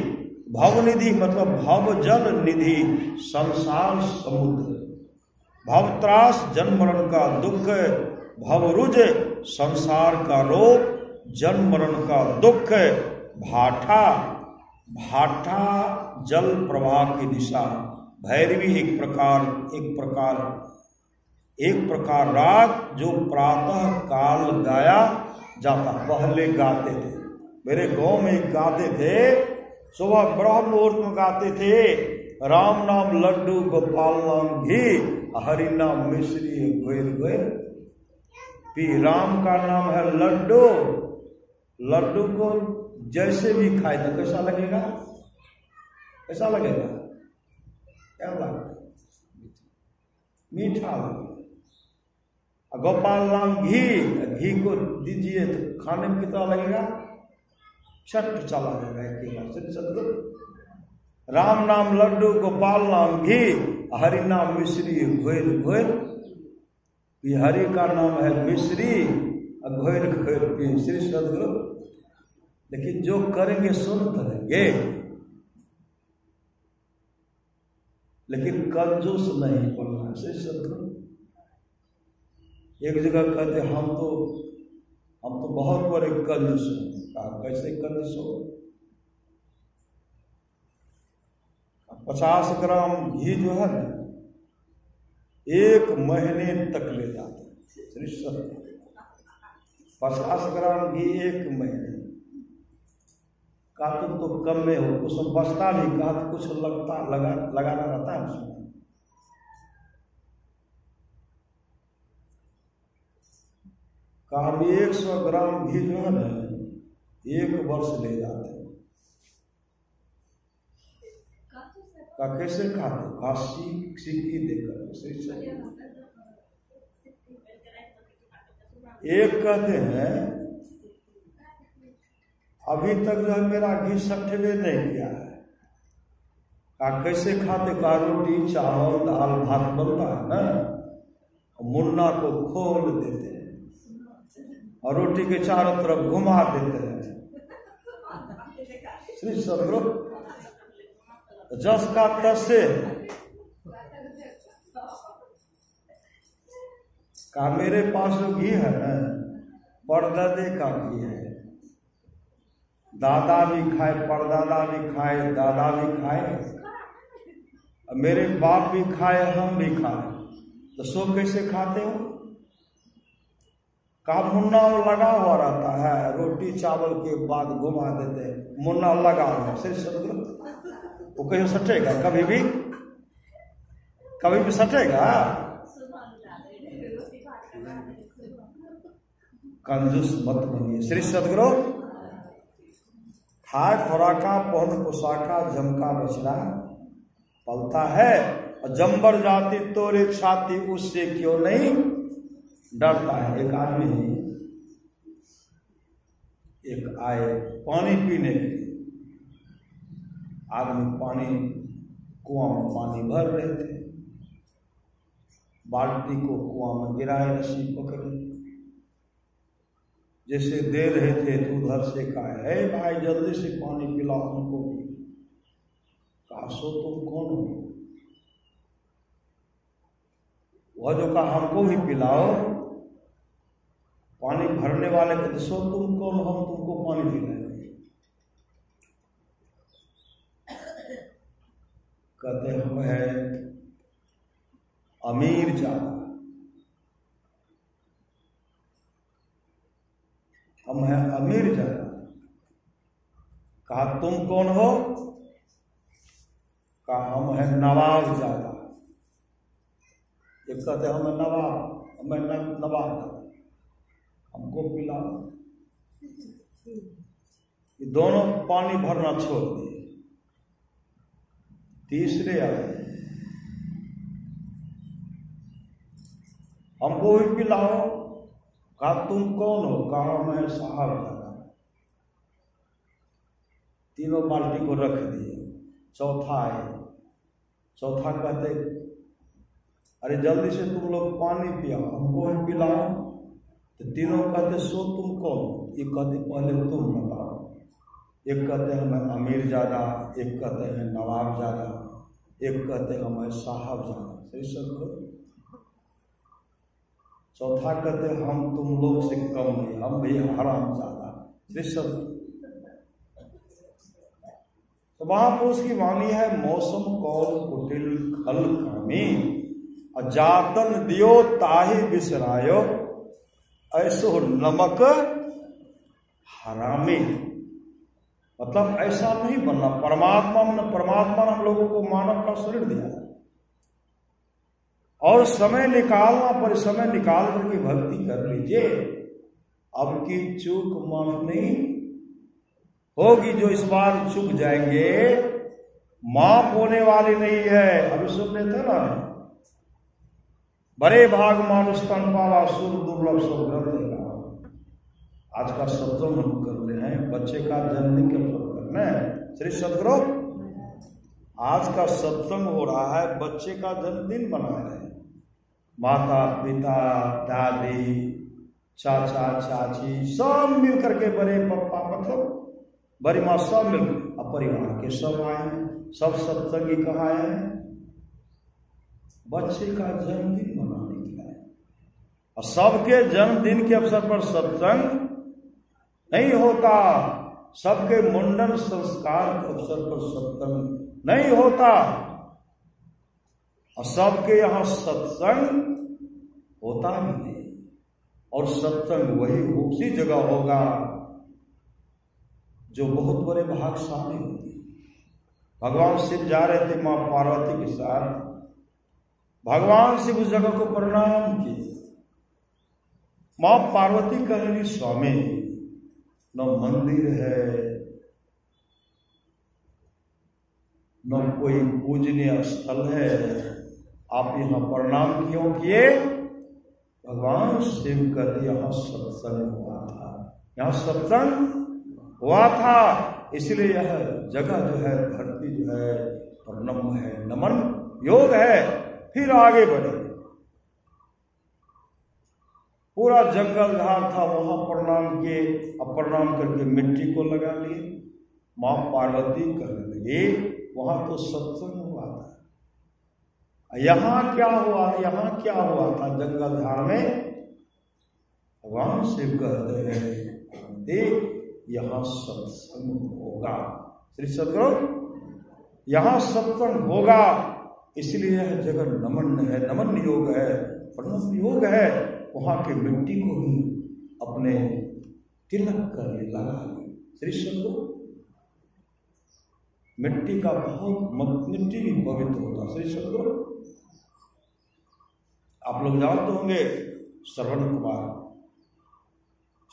भवनिधि मतलब भव जल निधि, संसार समुद्र। भवत्रास, जन्म मरण का दुख। भवरुज, संसार का रोग, जन्म मरण का दुख। भाठा, भाठा जल प्रवाह की दिशा। भैरवी एक प्रकार राग जो प्रातः काल गाया जाता। पहले गाते थे, मेरे गांव में गाते थे, सुबह ब्रह्म मुहूर्त में गाते थे, राम नाम लड्डू गोपाल नाम घी, हरि नाम मिश्री गोयल गोयल पी। राम का नाम है लड्डू। लड्डू को जैसे भी खाए तो कैसा लगेगा? कैसा लगेगा? क्या लगेगा? मीठा लगेगा। गोपाल नाम घी, घी को दीजिए तो खाने में कितना लगेगा? छट चला जाएगा। राम नाम लड्डू, गोपाल नाम घी, हरि नाम मिश्री घोल घोल बिहारी का नाम है मिश्री और घोर घोर पी। श्री सदगुरु। लेकिन जो करेंगे सुन करेंगे, लेकिन कंजूस नहीं बनना। श्री सदगुरु। एक जगह कहते हम तो बहुत बड़े कंजूस हैं। कहा कैसे कंजूस हो? 50 ग्राम घी जो है ना 1 महीने तक ले जाते हैं। श्री सदगुरु। 50 ग्राम घी 1 महीने। कहा तुम तो कम में हो, उसमें बचता भी। कहा तो कुछ लगाना रहता है उसमें। कहा 100 ग्राम घी जो है ना 1 वर्ष ले जाते हैं। कहा कैसे खाते? कहा सीखी देकर। एक कहते हैं अभी तक जो है मेरा घी सठवे नहीं किया है। कहा कैसे खाते? कहा रोटी चावल दाल भात बनता है ना, मुन्ना को खोल देते हैं और रोटी के चारों तरफ घुमा देते हैं। श्री सदगुरु। जस का तसे। कहा मेरे पास जो घी है ना परदादे का घी है। दादा भी खाए, परदादा भी खाए, दादा भी खाए, मेरे बाप भी खाए, हम भी खाए। तो सो कैसे खाते हो? का मुन्ना लगा हुआ रहता है, रोटी चावल के बाद घुमा देते हैं, मुन्ना लगा हुआ। श्री सदगुरु। वो कहीं सटेगा? कभी भी सटेगा? कंजूस मत बनिए। श्री सदगुरु। खाए खुराका पहन पोशाका जमका बछड़ा पलता है, और जंबर जाति तोरे छाती उससे क्यों नहीं डरता है। एक आदमी एक आए पानी पीने के लिए। आदमी पानी कुआं में पानी भर रहे थे। बाल्टी को कुआं में गिराए, रस्सी पकड़े, जैसे दे रहे थे तो उधर से कहा है भाई जल्दी से पानी पिलाओ हमको भी। कहा सो तुम कौन हो? वह जो कहा हमको भी पिलाओ, पानी भरने वाले को, सो तुम कौन? हम तुमको पानी पिलाएंगे। कहते हम है अमीर ज्यादा, हम है अमीर ज्यादा। कहा तुम कौन हो? कहा हम है नवाब ज्यादा। एक कहते हम है नवाब, हमें नवाब ज्यादा, हमको पिलाओ। ये दोनों पानी भरना छोड़ दिए। तीसरे आए हमको भी पिलाओ। कहा तुम कौन हो? कहा मैं साहब ज्यादा। तीनों बाल्टी को रख दिए। चौथा आए। चौथा कहते अरे जल्दी से तुम लोग पानी पियाओ, हमको भी पिलाओ। तो तीनों कहते सो तुम कौन हो? ये कहते पहले तुम बताओ। एक कहते हैं मैं अमीर ज्यादा, एक कहते हैं नवाब ज्यादा, एक कहते हैं मैं साहब ज्यादा। सही सब। चौथा कहते हम तुम लोग से कम नहीं, हम भी हराम ज्यादा। सब। तो महापुरुष की वाणी है मौसम कौल कुटिल खल कामी, जातन दियो ताहि बिसरायो, ऐसो नमक हरामी। मतलब ऐसा नहीं बनना। परमात्मा ने हम लोगों को मानव का शरीर दिया और समय निकालना, पर समय निकाल करके भक्ति कर लीजिए। अब की चूक माफ नहीं होगी। जो इस बार चूक जाएंगे माफ होने वाली नहीं है। अभी सुनने थे ना, बड़े भाग मानुष तन पावा सुर दुर्लभ सब ग्रंथ देगा। आज का सत्संग हम कर रहे हैं, बच्चे का जन्मदिन के अवसर पर है। श्री सदगुरु। आज का सत्संग हो रहा है, बच्चे का जन्मदिन मना रहे हैं। माता पिता दादी चाचा चाची सब मिल करके, बड़े पप्पा मतलब बड़ी माँ सब मिल, अब परिवार के सब आए हैं, सब सत्संगी कहाँ आए हैं? बच्चे का जन्मदिन मनाने के लिए। और सबके जन्मदिन के अवसर पर सत्संग नहीं होता, सबके मुंडन संस्कार के अवसर पर सत्संग नहीं होता, और सबके यहाँ सत्संग होता ही नहीं। और सत्संग वही उसी जगह होगा जो बहुत बड़े भाग्यशाली होते। भगवान शिव जा रहे थे मां पार्वती के साथ, भगवान शिव उस जगह को प्रणाम किए। मां पार्वती कह रही स्वामी न मंदिर है न कोई पूजनीय स्थल है, आप यहां प्रणाम क्यों किए? भगवान शिव कहते यहाँ सत्संग हुआ था, यहाँ सत्संग हुआ था, इसलिए यह जगह जो है, धरती जो है प्रणम है, नमन योग है। फिर आगे बढ़े, पूरा जंगल झाड़ था, वहां प्रणाम किए, अब प्रणाम करके मिट्टी को लगा लिए। मां पार्वती कहने लगी वहां तो सत्संग हुआ था, यहां क्या हुआ? यहां क्या हुआ था जंगल झाड़ में? भगवान शिव कहते हैं देख यहां सत्संग होगा। श्री सदगुरु यहां सत्संग होगा, इसलिए यह जगह नमन है, नमन योग है, प्रणम योग है। वहां के मिट्टी को ही अपने तिलक कर ले, लगा ले। श्री सदगुरु मिट्टी का बहुत, मिट्टी भी पवित्र होता। श्री सदगुरु आप लोग जानते होंगे श्रवण कुमार,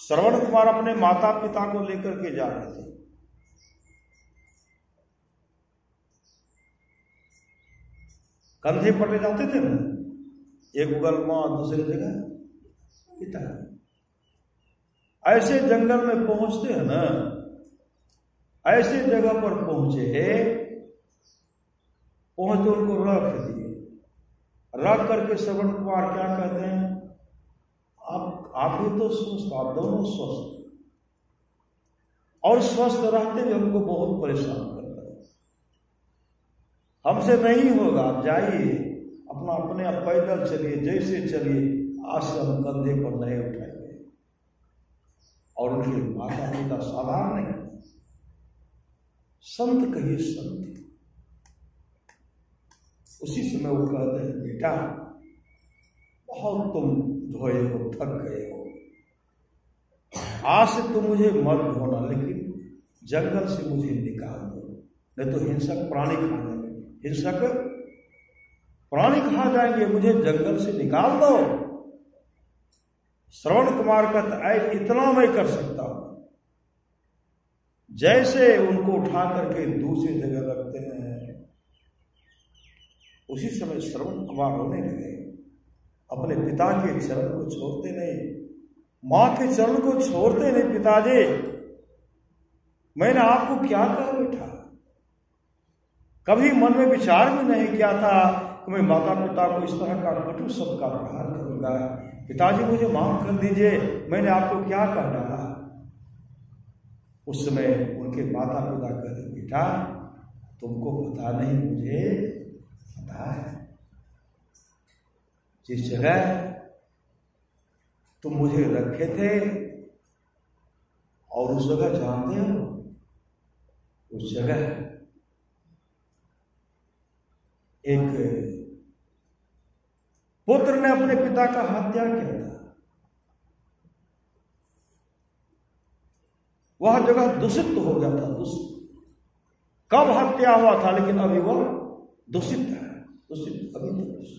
श्रवण कुमार अपने माता पिता को लेकर के जा रहे थे। कंधे पर ले जाते थे ना, एक बगल मां दूसरी जगह पिता। ऐसे जंगल में पहुंचते हैं ना, ऐसे जगह पर पहुंचे उनको रख दिए। रख करके श्रवण कुमार क्या कहते हैं, आप भी तो स्वस्थ, आप दोनों स्वस्थ, और स्वस्थ रहते हुए हमको बहुत परेशान करता है, हमसे नहीं होगा, आप जाइए अपना अपने आप पैदल चलिए, जैसे चलिए, आज से हम कंधे पर नहीं उठाएंगे। और उनके माता पिता साधारण नहीं, संत कहिए संत। उसी समय वो कहते हैं बेटा बहुत तुम धोए हो, थक गए हो, आज से तुम मुझे मत धोना, लेकिन जंगल से मुझे निकाल दो, नहीं तो हिंसक प्राणी खा जाएंगे, हिंसक प्राणी खा जाएंगे, मुझे जंगल से निकाल दो। श्रवण कुमार कहता है इतना मैं कर सकता हूं। जैसे उनको उठा करके दूसरी जगह रखते हैं, उसी समय श्रवण कुमार रोने लगे। अपने पिता के चरण को छोड़ते नहीं, मां के चरण को छोड़ते नहीं। पिताजी मैंने आपको क्या कहा बेटा? कभी मन में विचार भी नहीं किया था कि मैं माता पिता को इस तरह का कटु शब्द का प्रहार करूंगा। पिताजी मुझे माफ कर दीजिए, मैंने आपको क्या कह डाला? उस समय उनके माता पिता कहते बेटा तुमको पता नहीं, मुझे पता है। जिस जगह तुम मुझे रखे थे और उस जगह जानते हो, उस जगह एक पुत्र ने अपने पिता का हत्या किया था। वह जगह दूषित हो गया था, दूषित। कब हत्या हुआ था, लेकिन अभी वह दूषित है, दूषित अभी तक दूषित।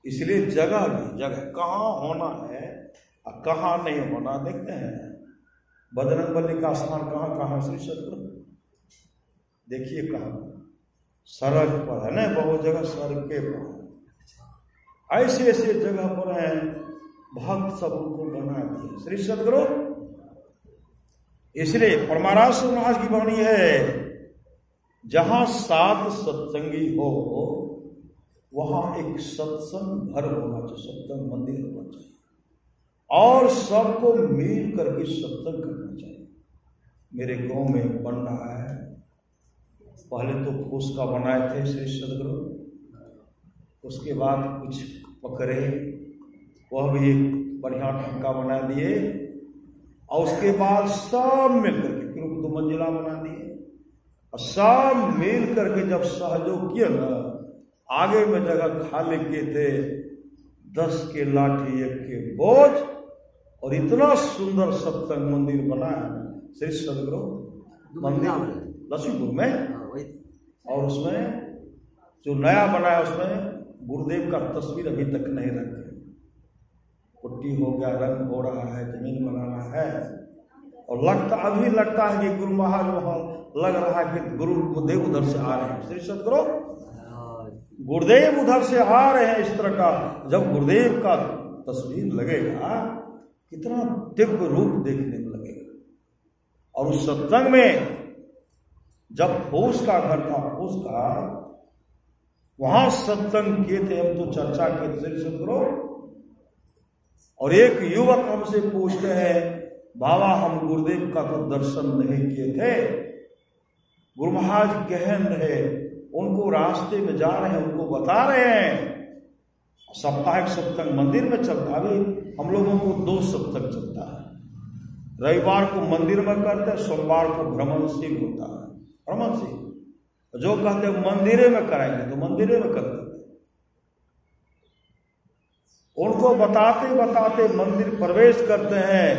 इसलिए जगह कहाँ होना है और कहाँ नहीं होना देखते हैं। बजरंग बली का स्थान कहाँ कहाँ? श्री सदगुरु देखिए कहाँ, सड़क पर है ना, बहुत जगह सड़क के पर ऐसे ऐसे जगह पर है, भक्त सब उनको बना दिए। श्री सदगुरु इसलिए परमारास महाराज की वाणी है, जहां सात सत्संगी हो वहां एक सत्संग घर होना चाहिए, सत्संग मंदिर होना चाहिए और सबको मिल करके सत्संग करना चाहिए। मेरे गांव में बन रहा है, पहले तो फूस का बनाए थे श्री सदगुरु, उसके बाद कुछ पकड़े, वह भी बढ़िया ढंग का बना दिए और उसके बाद सब मिल करके फिर 2 मंजिला बना दिए और सब मिल करके जब सहयोग किए ना, आगे में जगह खाली किए थे, 10 के लाठी 1 के बोझ और इतना सुंदर सत्संग मंदिर बनाया श्री सदगुरु मंदिर लक्ष्मीपुर में। और उसमें जो नया बनाया उसमें गुरुदेव का तस्वीर अभी तक नहीं रखे, पुट्टी हो गया, रंग हो रहा है, जमीन बनाना है और अभी लगता है कि गुरु महाराज वहां लग रहा है कि गुरुदेव उधर से आ रहे हैं, श्री सदगुरु गुरुदेव उधर से आ रहे हैं। इस तरह का जब गुरुदेव का तस्वीर लगेगा कितना दिव्य रूप देखने में लगेगा। और उस सत्संग में जब फूस का घर था, फूस का वहां सत्संग किए थे, हम तो चर्चा किए थे सदगुरु। और एक युवक हमसे पूछते हैं, बाबा हम गुरुदेव का तो दर्शन नहीं किए थे, गुरु महाराज कहन रहे, उनको रास्ते में जा रहे हैं, उनको बता रहे हैं। साप्ताहिक सत्संग मंदिर में चलता, अभी हम लोगों को 2 सत्संग चलता है, रविवार को मंदिर में करते हैं, सोमवार को भ्रमणशील होता है, भ्रमणशील। जो कहते हैं मंदिरे में कराएंगे तो मंदिरे में करते हैं। उनको बताते बताते मंदिर प्रवेश करते हैं,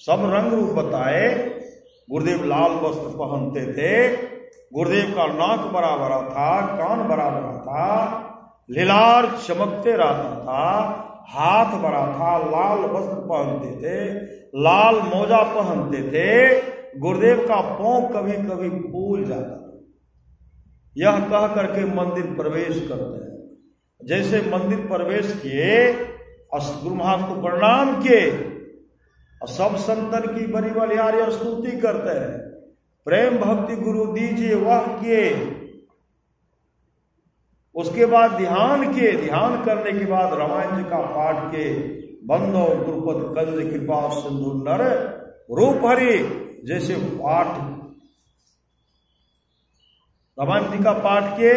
सब रंग रूप बताए। गुरुदेव लाल वस्त्र पहनते थे, गुरुदेव का नाक बड़ा बड़ा था, कान बड़ा बड़ा था, लीलार चमकते रहता था, हाथ बड़ा था, लाल वस्त्र पहनते थे, लाल मोजा पहनते थे। गुरुदेव का पांव कभी कभी फूल जाता था। यह कह करके मंदिर प्रवेश करते हैं। जैसे मंदिर प्रवेश किए और गुरु महाराज को प्रणाम किए और सब संतन की बड़ी बलिहारी स्तुति करते हैं, प्रेम भक्ति गुरु दीजिए वह किए। उसके बाद ध्यान किए, ध्यान करने के बाद रामायण जी का पाठ किए, बंदो गुरुपद कंज कृपा सिंधु नर रूप हरि, जैसे पाठ रामायण जी का पाठ किए।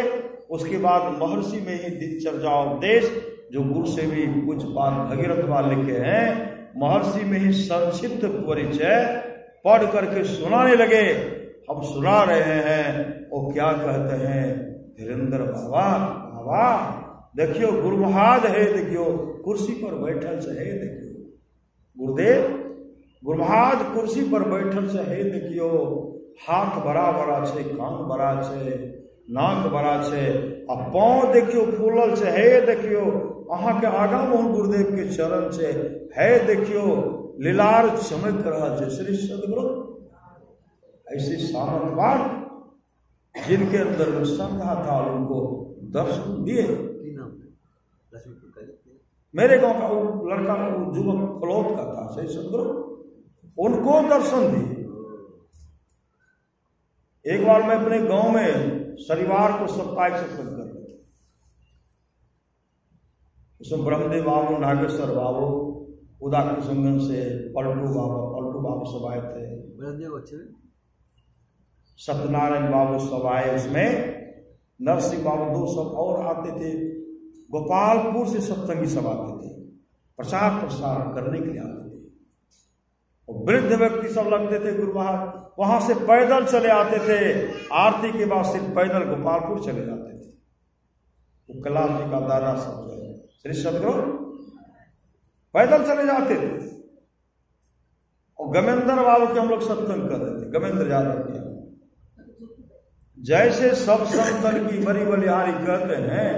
उसके बाद महर्षि में ही दिनचर्या उपदेश, जो गुरु से भी कुछ बात भगीरथ वाले लिखे हैं, महर्षि में ही संक्षिप्त परिचय पढ़ करके सुनाने लगे। हम सुना रहे हैं, वो क्या कहते हैं, धीरेन्द्र बाबा बाबा देखियो गुरु महाराज है, देखियो कुर्सी पर बैठल से है, देखियो गुरुदेव गुरु महाराज कुर्सी पर बैठल से है, देखियो हाथ बड़ा बड़ा छे, कान बड़ा छे, नाक बड़ा छे, आ पाँव देखियो फूलल से है, देखियो अहाँ के आगा मोहन गुरुदेव के चरण से है, देखियो लीलार चमक रहा है श्री सदगुरु। ऐसे सामर्थवान जिनके अंदर में श्रद्धा था, उनको दर्शन दिए। मेरे गांव का वो लड़का, वो युवक फलोत का था, सही सदगुरु, उनको दर्शन दिए। एक बार मैं अपने गांव में शनिवार को साप्ताहिक सत्संग कर रहे थे, उसमें ब्रह्मदेव बाबू, नागेश्वर बाबू, उदा किशनगंज से पलटू बाबू सब आए थे, सत्यनारायण बाबू सब आए, उसमें नरसिंह बाबू 2 सब और आते थे। गोपालपुर से सत्संगी सब आते थे, प्रचार प्रसार करने के लिए आते थे। और वृद्ध व्यक्ति सब लगते थे गुरु महाराज, वहां से पैदल चले आते थे, आरती के बाद सिर्फ पैदल गोपालपुर चले जाते थे। वो कैलाश जी का दादा सब जो है श्री सदगुरु पैदल चले जाते थे। और गमेंद्र बाबू के हम लोग सत्संग कर रहे थे, गमेंद्र यादव के। जैसे सब संतन की बड़ी बलिहारी कहते हैं,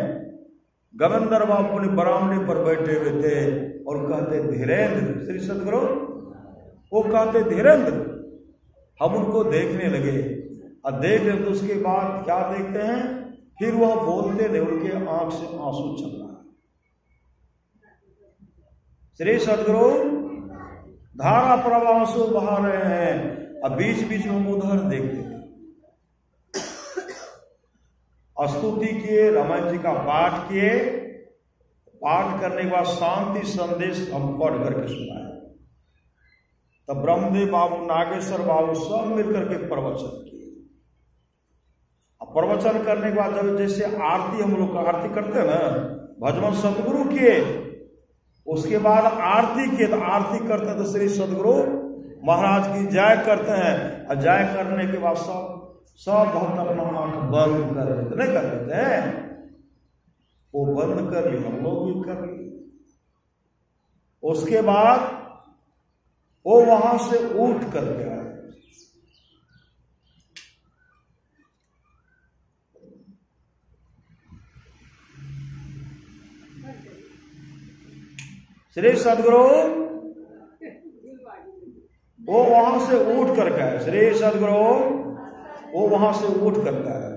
गमेंद्र बाबू अपने बरामदे पर बैठे हुए थे और कहते धीरेन्द्र, श्री सदगुरु वो कहते धीरेन्द्र। हम उनको देखने लगे और देख रहे तो उसके बाद क्या देखते हैं, फिर वह बोलते नहीं, उनके आंख से आंसू चल रहा है। श्री सदगुरु धारा प्रवाह आंसू बहा रहे हैं और बीच बीच में उधर देखते थे। स्तुति किए, रामायण जी का पाठ किए। पाठ करने के बाद शांति संदेश हम पढ़ करके सुनाए। तब ब्रह्मदेव बाबू, नागेश्वर बाबू सब मिलकर के प्रवचन किए। अब प्रवचन करने के बाद जब जैसे आरती, हम लोग आरती करते हैं ना, भजन सतगुरु किए, उसके बाद आरती किए। तो आरती करते हैं तो श्री सदगुरु महाराज की जय करते हैं। और जय करने के बाद सब भक्त अपना आंख बंद कर लेते, नहीं कर लेते हैं, वो बंद कर ली, हम लोग भी कर ली। उसके बाद वो वहां से उठ करके आए। श्री सदगुरु वो वहां से उठ करके आए। श्री सदगुरु वो वहां से उठ करके आए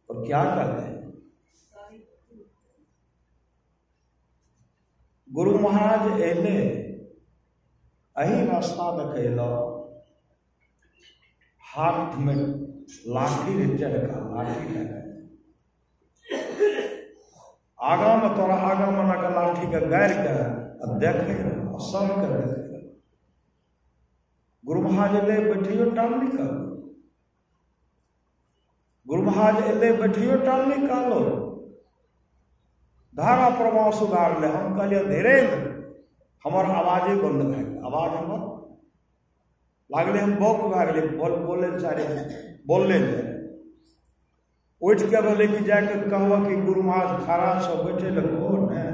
और क्या कहते हैं, गुरु महाराज एले अही रास्ता में कहलो, हाथ में लाठी रिचर का लाठी लगा, आगा में तोरा आगा मना का लाठी का गैर कर देखे सब कर देखे। गुरु महाराज ले बैठियो टाल निकालो, गुरु महाराज ले बैठियो टाल निकालो, धारा प्रवाह सुधार ले। हम कहलिए धीरेन्द्र हमार आवाजे बंद भए गेल, आवाज हमर लागले, हम बौक भए गेलै, बोले चाहे बोलले जाए। उठ के बोले कि जाके कहवा कि गुरु महाराज खड़ा छो, बैठे लगो ने।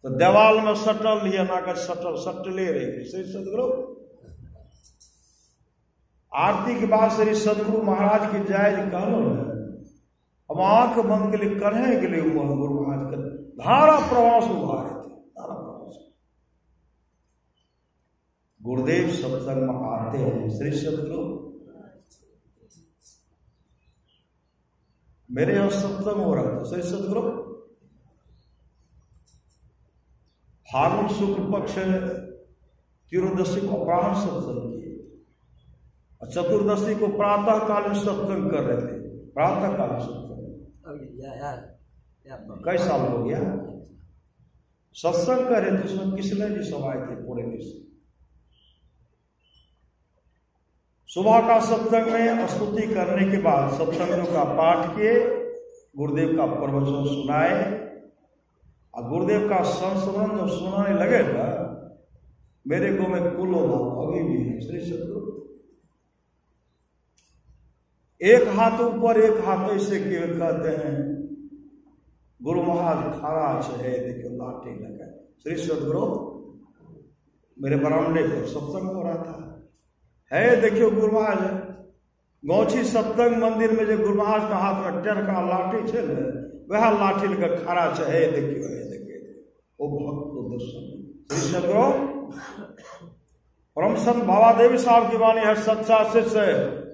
तो देवाल में सटल लिया ना कर सटले रहे। श्री सदगुरु आरती के बाद श्री सदगुरु महाराज की जय कहलो ने, हम आंख बंद के लिए कन्हे के लिए गुरु महाराज कर धारा प्रवाह उभा रहे थे। धारा प्रवाह गुरुदेव सत्संग में आते हैं। श्री सदगुरु मेरे यहां सत्संग हो रहा था। श्री सदगुरु फागुन शुक्ल पक्ष त्रयोदशी को अपराह्न सत्संग किए और चतुर्दशी को प्रातः कालीन सत्संग कर रहे थे। प्रातः कालीन सत्संग कई साल हो गया सत्संग कर रहे थे। उसमें किसने जी सब आए थे पूरे देश। सुबह का सत्संग में स्तुति करने के बाद सत्संगों का पाठ किए, गुरुदेव का प्रवचन सुनाए और गुरुदेव का संस्मरण जब सुनाने लगे था, मेरे को में कुलो अभी भी है। श्री सदगुरु एक हाथ ऊपर एक हाथ ऐसे किए कहते हैं, गुरु महाराज खड़ा है, देखियो लाठी लगा। श्री सदगुरु मेरे बरामदे पर सत्संग हो रहा था, है देखियो गुरु महाराज गौछी सत्संग मंदिर में जो गुरु महाराज का हाथ में टेर का लाठी है न, वह लाठी लेकर खड़ा है, देखियो है देखियो वो भक्त को दर्शन। श्री सदगुरु परम संत बाबा देवी साहब की वाणी है, सच्चा शिष्य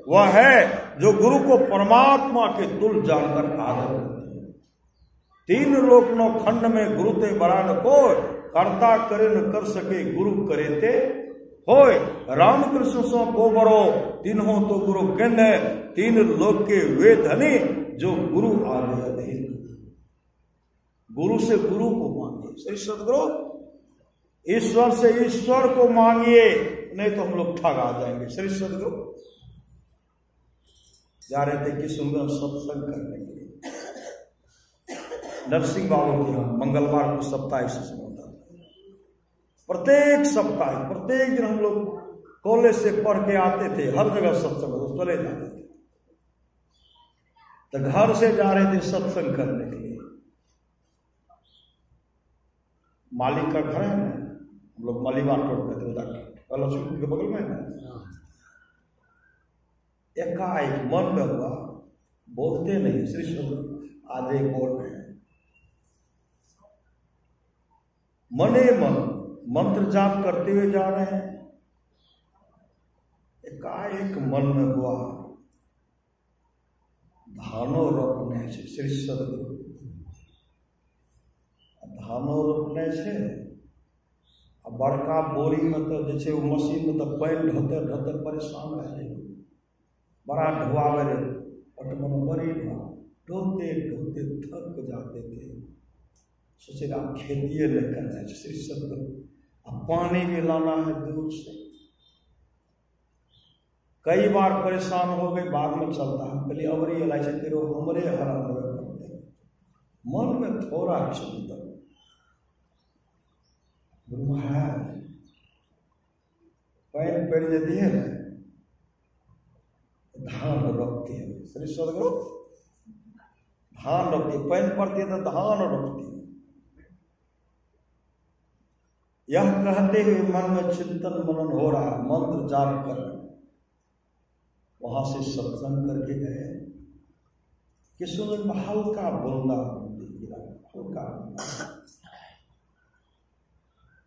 वह है जो गुरु को परमात्मा के तुल जानकर आदर करते हैं। तीन लोक नो खंड में गुरु ते बरान को, कर्ता करे न कर सके गुरु करे ते होय। रामकृष्ण सो को बरो तीनों तो गुरु केंद्र, तीन लोक के वे धनी जो गुरु आदि अधीन। गुरु से गुरु को मांगिए। श्री सदगुरु ईश्वर से ईश्वर को मांगिए, नहीं तो हम लोग ठग आ जाएंगे। श्री सदगुरु जा रहे थे कि सुंदर सत्संग करने के लिए नरसिंह बाबू के यहाँ मंगलवार को साप्ताहिक सत्संग होता था। प्रत्येक सप्ताह प्रत्येक दिन हम लोग कॉलेज से पढ़ के आते थे, हर जगह सत्संग तो चले जाते थे। तो घर से जा रहे थे सत्संग करने के लिए। मालिक का घर है ना, हम लोग मलीवा टोट कहते उधर स्कूल के बगल में है ना। एकाएक मन में हुआ, बोलते नहीं, श्री सदगुरु आधे बोल रहे हैं, मने मन मंत्र जाप करते हुए जा रहे हैं। एकाएक मन में हुआ धानो रोपने से। श्री सदगुरु धानो रोपने से बड़का बोरी में तो जैसे मशीन में तो पानी ढोते ढोते परेशान रह जाए, बड़ा ढुआवे पटवन बड़ी ढोते ढोते थक जाते थे। सोचे आप खेती नहीं करना है श्री सदगुरु, अब पानी भी लाना है दूर से। कई बार परेशान हो गए, बाद में चलता है पहले अवरी इलाज करो हमरे हरा मन में थोड़ा चिंतन। गुरु महाराज पैन पड़ जाती है ना, धान रोकती है श्री सदगुरु, धान रोकती है, पैन पड़ती है तो धान रोकती है। यह कहते हुए मन में चिंतन मनन हो रहा, मंत्र जाप कर रहे। वहां से सत्संग करके गए कि सुन हल्का बूंदा गिरा, हल्का।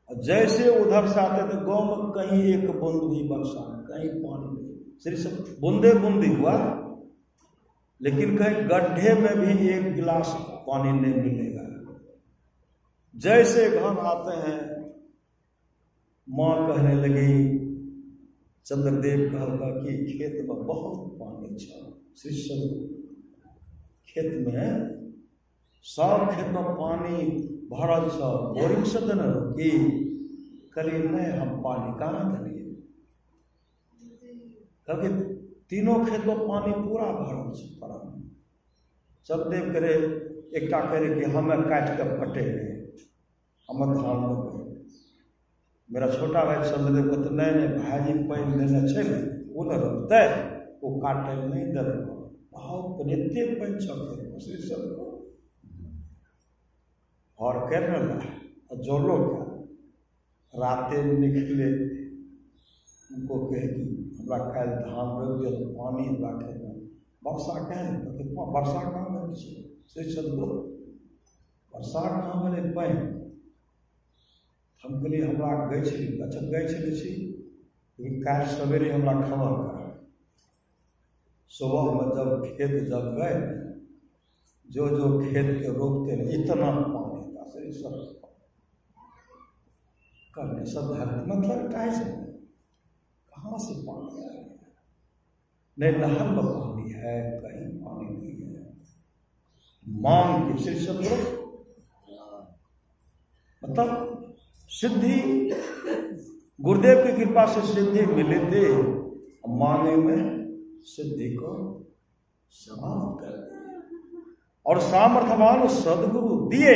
और जैसे उधर से आते थे गांव में कहीं एक बूंद भी बरसा, कहीं पानी नहीं, सिर्फ सब बूंदे बूंदी हुआ, लेकिन कहीं गड्ढे में भी एक गिलास पानी नहीं मिलेगा। जैसे घर आते हैं मां कहने लगी, चंद्रदेव कहलका कि खेत में बहुत पानी छ, श्री सदगुरु खेत में सब खेत में पानी भरल छ, बोरिंग से देने कि कली नहीं हम पानी कहाँ दिलिए, क्योंकि तीनों खेत में पानी पूरा भरल छ। चंद्रदेव करे एक करे कि हमें काट कर पटेंगे, हम धान रोपे। मेरा छोटा भाई चंद्रदेव कहते नहीं भाईजी पैन देने चले वो न रोकते, वो काटे नहीं दे, बहुत एते पैन श्री सदगुरु और कहने लगा जो लोग राते निकले उनको कहे कि हमरा कल धान रोप दिया तो पानी हमरा खेत में वर्षा कहे, वर्षा कहाँ बने श्री सदगुरु, वर्षा कहाँ बने पैन। हम कहलिए हमरा गए छी, अच्छा गए छी लेकिन काल सवेरे हमरा खबर करा। सुबह में जब खेत जब गए, जो जो खेत के रोकते हैं इतना पानी था सही सब करने सब धरती मतलब टाइस है, कहाँ से पानी आ गया? नहीं नहर में पानी है, कहीं पानी नहीं है। मांग के श्री सदगुरु मतलब सिद्धि, गुरुदेव की कृपा से सिद्धि मिले थे, मांगे में सिद्धि को समाप्त कर दिया और सामर्थ्यवान सदगुरु दिए।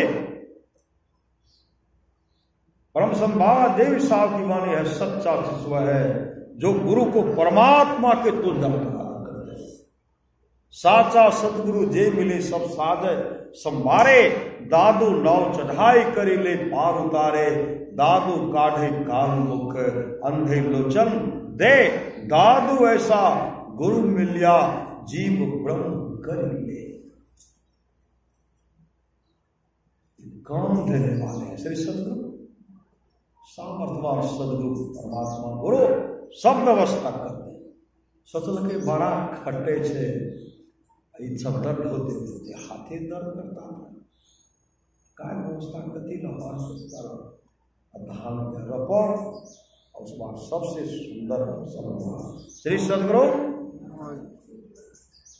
परम संभाव देवी साहब की वाणी है, सच्चा शिष्य है जो गुरु को परमात्मा के तुल्य प्रदान करते हैं। साचा सदगुरु जे मिले सब साजे संभारे, दादू नाव चढ़ाई करी ले पार उतारे, दादू काढ़े काल मुख अंधे लोचन दे, दादू ऐसा गुरु मिलिया जीव ब्रह्म कर ले। काम देने वाले हैं श्री सदगुरु, सामर्थ्यवान सदगुरु परमात्मा गुरु सब व्यवस्था करते। सोचल के बड़ा खटे छे, सब दर्द होते होते हाथे दर्द करता था, काय व्यवस्था करती धान के रपड़ और उस बार सबसे सुंदर श्री सदगुरु।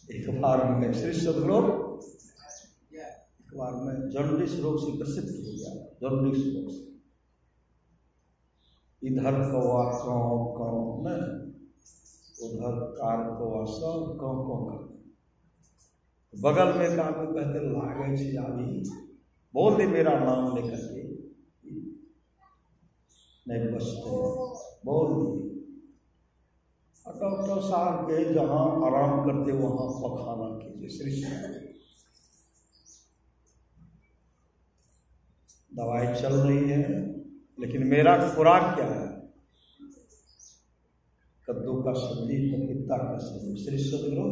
एक बार में श्री सदगुरु एक बार में जॉन्डिस रोग से ग्रसित हो गया, जॉन्डिस रोग से इधर कौआ काँव काँव न, उधर कार कौआ सब काँव काँव करते। बगल में एक आदमी कहते लागे छी अभी बोल दे मेरा नाम लेकर के, नहीं बचते बोल दिए। और डॉक्टर साहब के जहाँ आराम करते वहां पखाना कीजिए श्री दवाई चल रही है, लेकिन मेरा खुराक क्या है? कद्दू का सब्जी, पपीता का सब्जी श्री सदगुरु।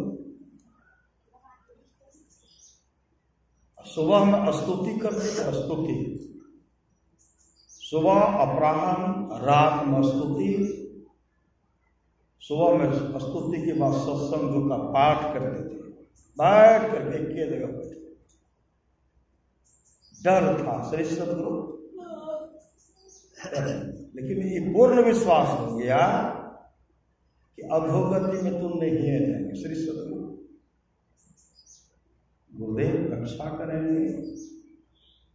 सुबह में स्तुति करते थे, स्तुति सुबह अपराह्न रात में स्तुति, सुबह में स्तुति के बाद सत्संग जो का पाठ करते थे, बैठ करके एक जगह बैठे। डर था श्री सदगुरु, लेकिन ये पूर्ण विश्वास हो गया कि अधोगति में तुम नहीं जाएंगे श्री सदगुरु। गुरुदेव रक्षा करेंगे,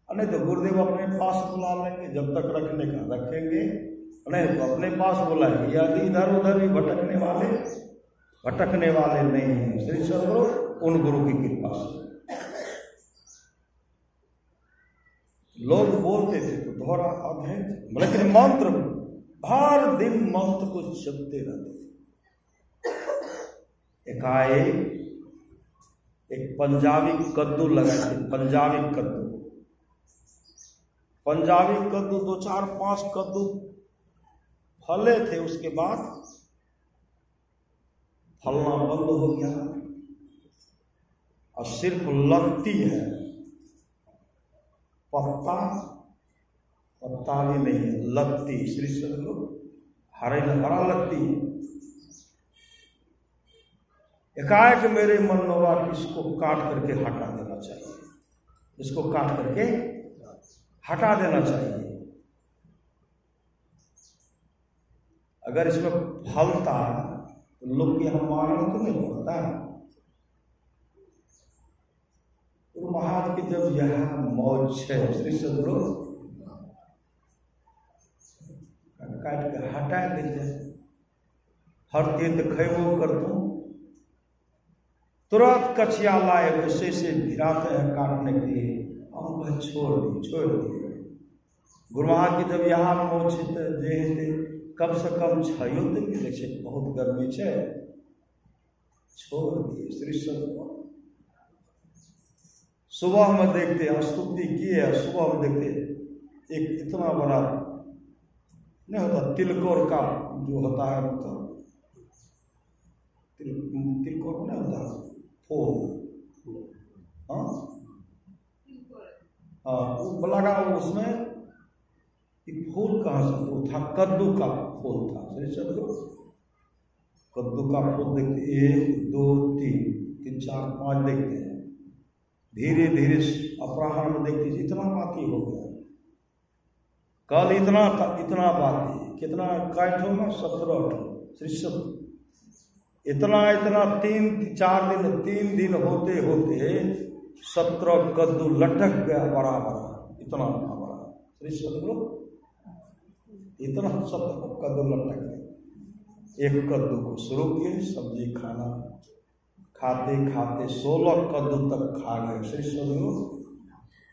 नहीं तो गुरुदेव अपने पास बुला लेंगे, जब तक रखने का रखेंगे, नहीं तो अपने पास बुलाएंगे। यदि इधर उधर भी भटकने वाले नहीं हैं श्री सद्गुरु, उन गुरु की कृपा से। लोग बोलते थे तो दोहरा अभेद, लेकिन मंत्र हर दिन मंत्र को जपते रहते थे। एकाएक एक पंजाबी कद्दू लगाए थे, पंजाबी कद्दू 2 4 5 कद्दू फले थे, उसके बाद फलना बंद हो गया और सिर्फ लत्ती है, पत्ता भी नहीं है, लत्ती। श्री सद्गुरु हरा लत्ती है। एकाएक मेरे मन में हुआ कि इसको काट करके हटा देना चाहिए, इसको काट करके हटा देना चाहिए। अगर इसमें फलता तो लोग की हम मारना तो नहीं पड़ता। तो महाराज की जब यह मौज है श्री सद्गुरु काट के हटा दीजिए, हर तीर्थ खेबो कर दूं, तुरंत कचिया लाए वैसे से भिराते हैं काटने के लिए, हम कहे छोड़ दिए। गुरु महाराज की जब यहाँ मौज जे कम से कम 6 दिन मिले, बहुत गर्मी है, छोड़ दिए श्री सद्गुरु। सुबह में देखते स्तुति किए, सुबह में देखते एक इतना बड़ा नहीं होता तिलकोर का जो होता है, मतलब तिलकोर नहीं होता फूल, हाँ वो लगा उसमें फूल कहाँ से वो था, कद्दू का फूल था श्री सद्गुरु। कद्दू का फूल देखते 1 2 3 4 5 देखते हैं, धीरे धीरे अपराह्न में देखते इतना बाकी हो गया, कल इतना बाकी, कितना काठों में 17 श्री सद्गुरु। इतना 3 दिन होते 17 कद्दू लटक गया, बड़ा इतना बड़ा श्री सद्गुरु, इतना 17 कद्दू लटक गया। एक कद्दू को शुरू किए सब्जी खाना, खाते खाते 16 कद्दू तक खा गए श्री सद्गुरु।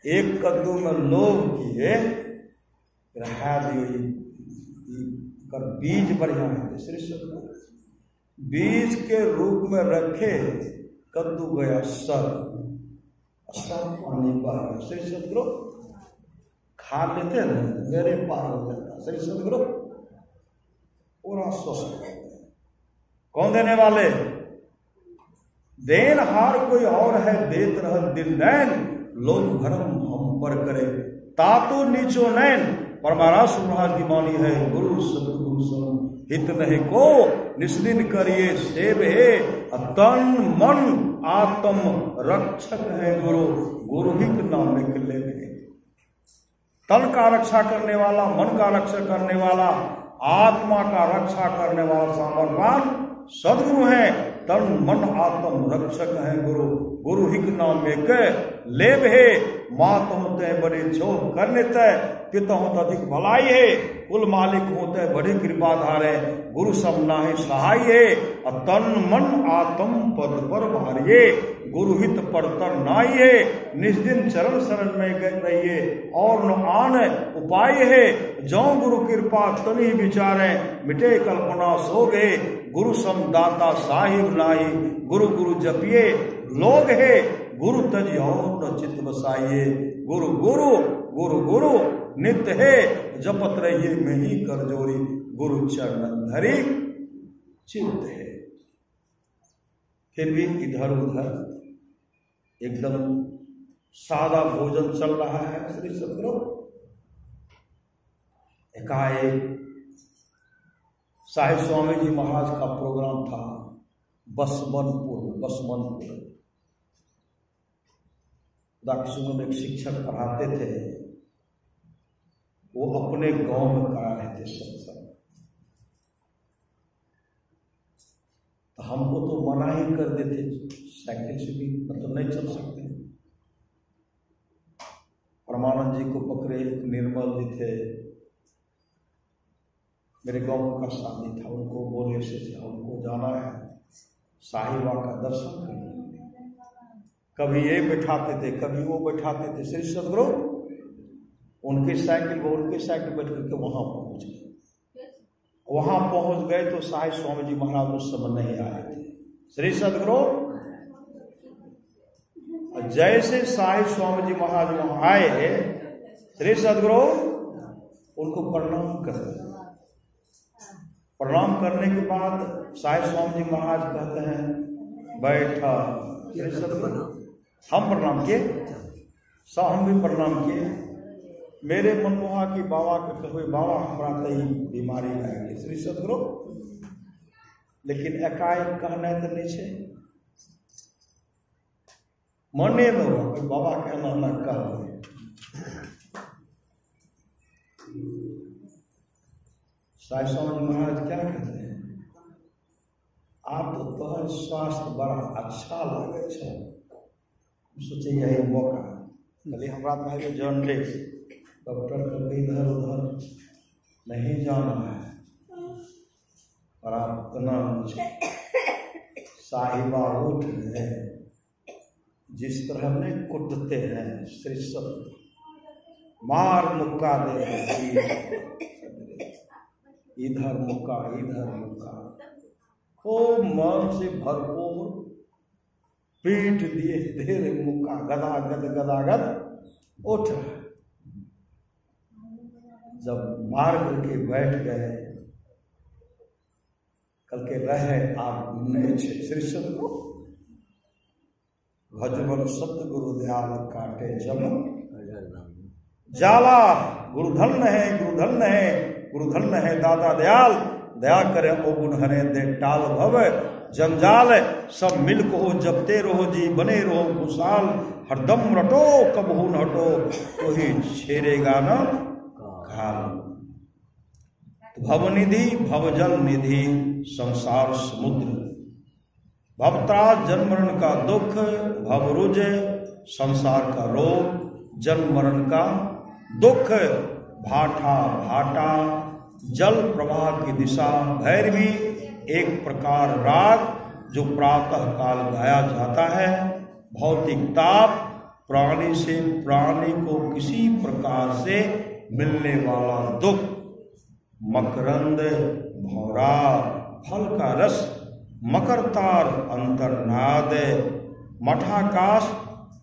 एक कद्दू में लोभ किए, कर बीज बढ़िया है श्री सद्गुरु, बीज के रूप में रखे, कद्दू गया सर पानी बह गया श्री सद्गुरु। खा लेते ना मेरे पार हो जाता श्री सद्गुरु, पूरा स्वस्थ हो गया। कौन देने वाले? देनहार कोई और है, देत रह दिल नैन, लोग भरम हम पर करे, तातु नीचो नैन, परमाराश महाराज की वाणी है, गुरु सतगुरु सम हित नहीं को, निस्दिन करिए सेव है, तन मन आत्म रक्षक है गुरु, गुरु हित नाम निकले। तन का रक्षा करने वाला, मन का रक्षा करने वाला, आत्मा का रक्षा करने वाला सामर्थ्यवान सदगुरु है। तन मन आत्म रक्षक है गुरु, गुरु हिक नाम में के लेब है, मात होते बड़े जो करने तय, पिता होता अधिक भलाई है, कुल मालिक होते बड़े कृपाधार है, गुरु सब नाहि सहाय है, तन मन आत्म पद पर भारिये, गुरु हित परतर नाई है, निस्दिन चरण शरण में रहिए और न आन उपाय है, जो गुरु कृपा तनि विचारे, मिटे कल्पना सोगे, गुरु समदाता साहिब नाई, गुरु गुरु जपिए लोग है, गुरु तज और न चित बसाइए, गुरु गुरु गुरु गुरु नित्य है, जपत रहिए में ही कर जोड़ी, गुरु चरण धरी चित्त है। फिर भी इधर उधर एकदम सादा भोजन चल रहा है श्री सद्गुरु। एकाएक साहिब स्वामी जी महाराज का प्रोग्राम था बसमनपुर। दाक्षिण में एक शिक्षक पढ़ाते थे, वो अपने गांव में करा रहे थे सत्संग। तो हमको तो मना ही कर देते, साइकिल से भी मतलब नहीं चल सकते। परमानंद जी को पकड़े, एक निर्मल जी थे, मेरे गांव का शादी था, उनको बोले से उनको जाना है साहिबा का दर्शन करने। कभी ये बैठाते थे, कभी वो बैठाते थे। श्री सदगुरु उनके साइकिल बैठ करके वहां पहुंच गए। वहां पहुंच गए तो साई स्वामी जी महाराज उस समय नहीं आए थे। श्री सदगुरु जैसे साई स्वामी जी महाराज वहां आए, श्री सदगुरु उनको प्रणाम कर, प्रणाम करने के बाद साई स्वामी जी महाराज कहते हैं बैठा। श्री सदगुरु हम प्रणाम किए, हम भी प्रणाम किए। मेरे मनमोहा की बाबा के कहे बाबा हमारा तई बीमारी आ गई। श्री सदगुरु लेकिन एकाएक कहना तो नहीं है, मने न हो बाबा कहना न कह। साई स्वामी महाराज क्या कहते हैं, आप तो तोहर स्वास्थ्य बड़ा अच्छा लगे छे, सोचे यही मौका भले हमारा भाई जॉन्डिस, डॉक्टर कभी इधर उधर नहीं जाना है, और आप इतना साहिबा उठ गए जिस तरह में कुटते हैं। श्री सत्य मार मुक्का दे, इधर मुक्का इधर मुक्का, खूब मन से भरपूर पीठ दिए, देर मुक्का गदागद गदागद उठ। जब मार करके बैठ गए, कल के रहे आप नहीं छे। श्री सदगुरु भजबल सतगुरु दयाल काटे जम जाला, गुरुधन है गुरुधन है गुरुधन है दादा दयाल, दया करे ओ गुण हरे दे टाल भव जंजाल। सब मिल को जपते रहो जी, बने रहो खुशहाल, हरदम रटो कबहू न हटो, तो ही छेड़ेगा न घाल। भवनिधि भवजल निधि संसार समुद्र, भवत्रास जन्म मरण का दुख, भवरुज संसार का रोग, जन्म मरण का दुख, भाटा भाटा जल प्रवाह की दिशा, भैरवी एक प्रकार राग जो प्रातः काल गाया जाता है। भौतिक ताप प्राणी से प्राणी को किसी प्रकार से मिलने वाला दुख, मकरंद भौरा फल का रस, मकरतार अंतर्नाद, मठाकाश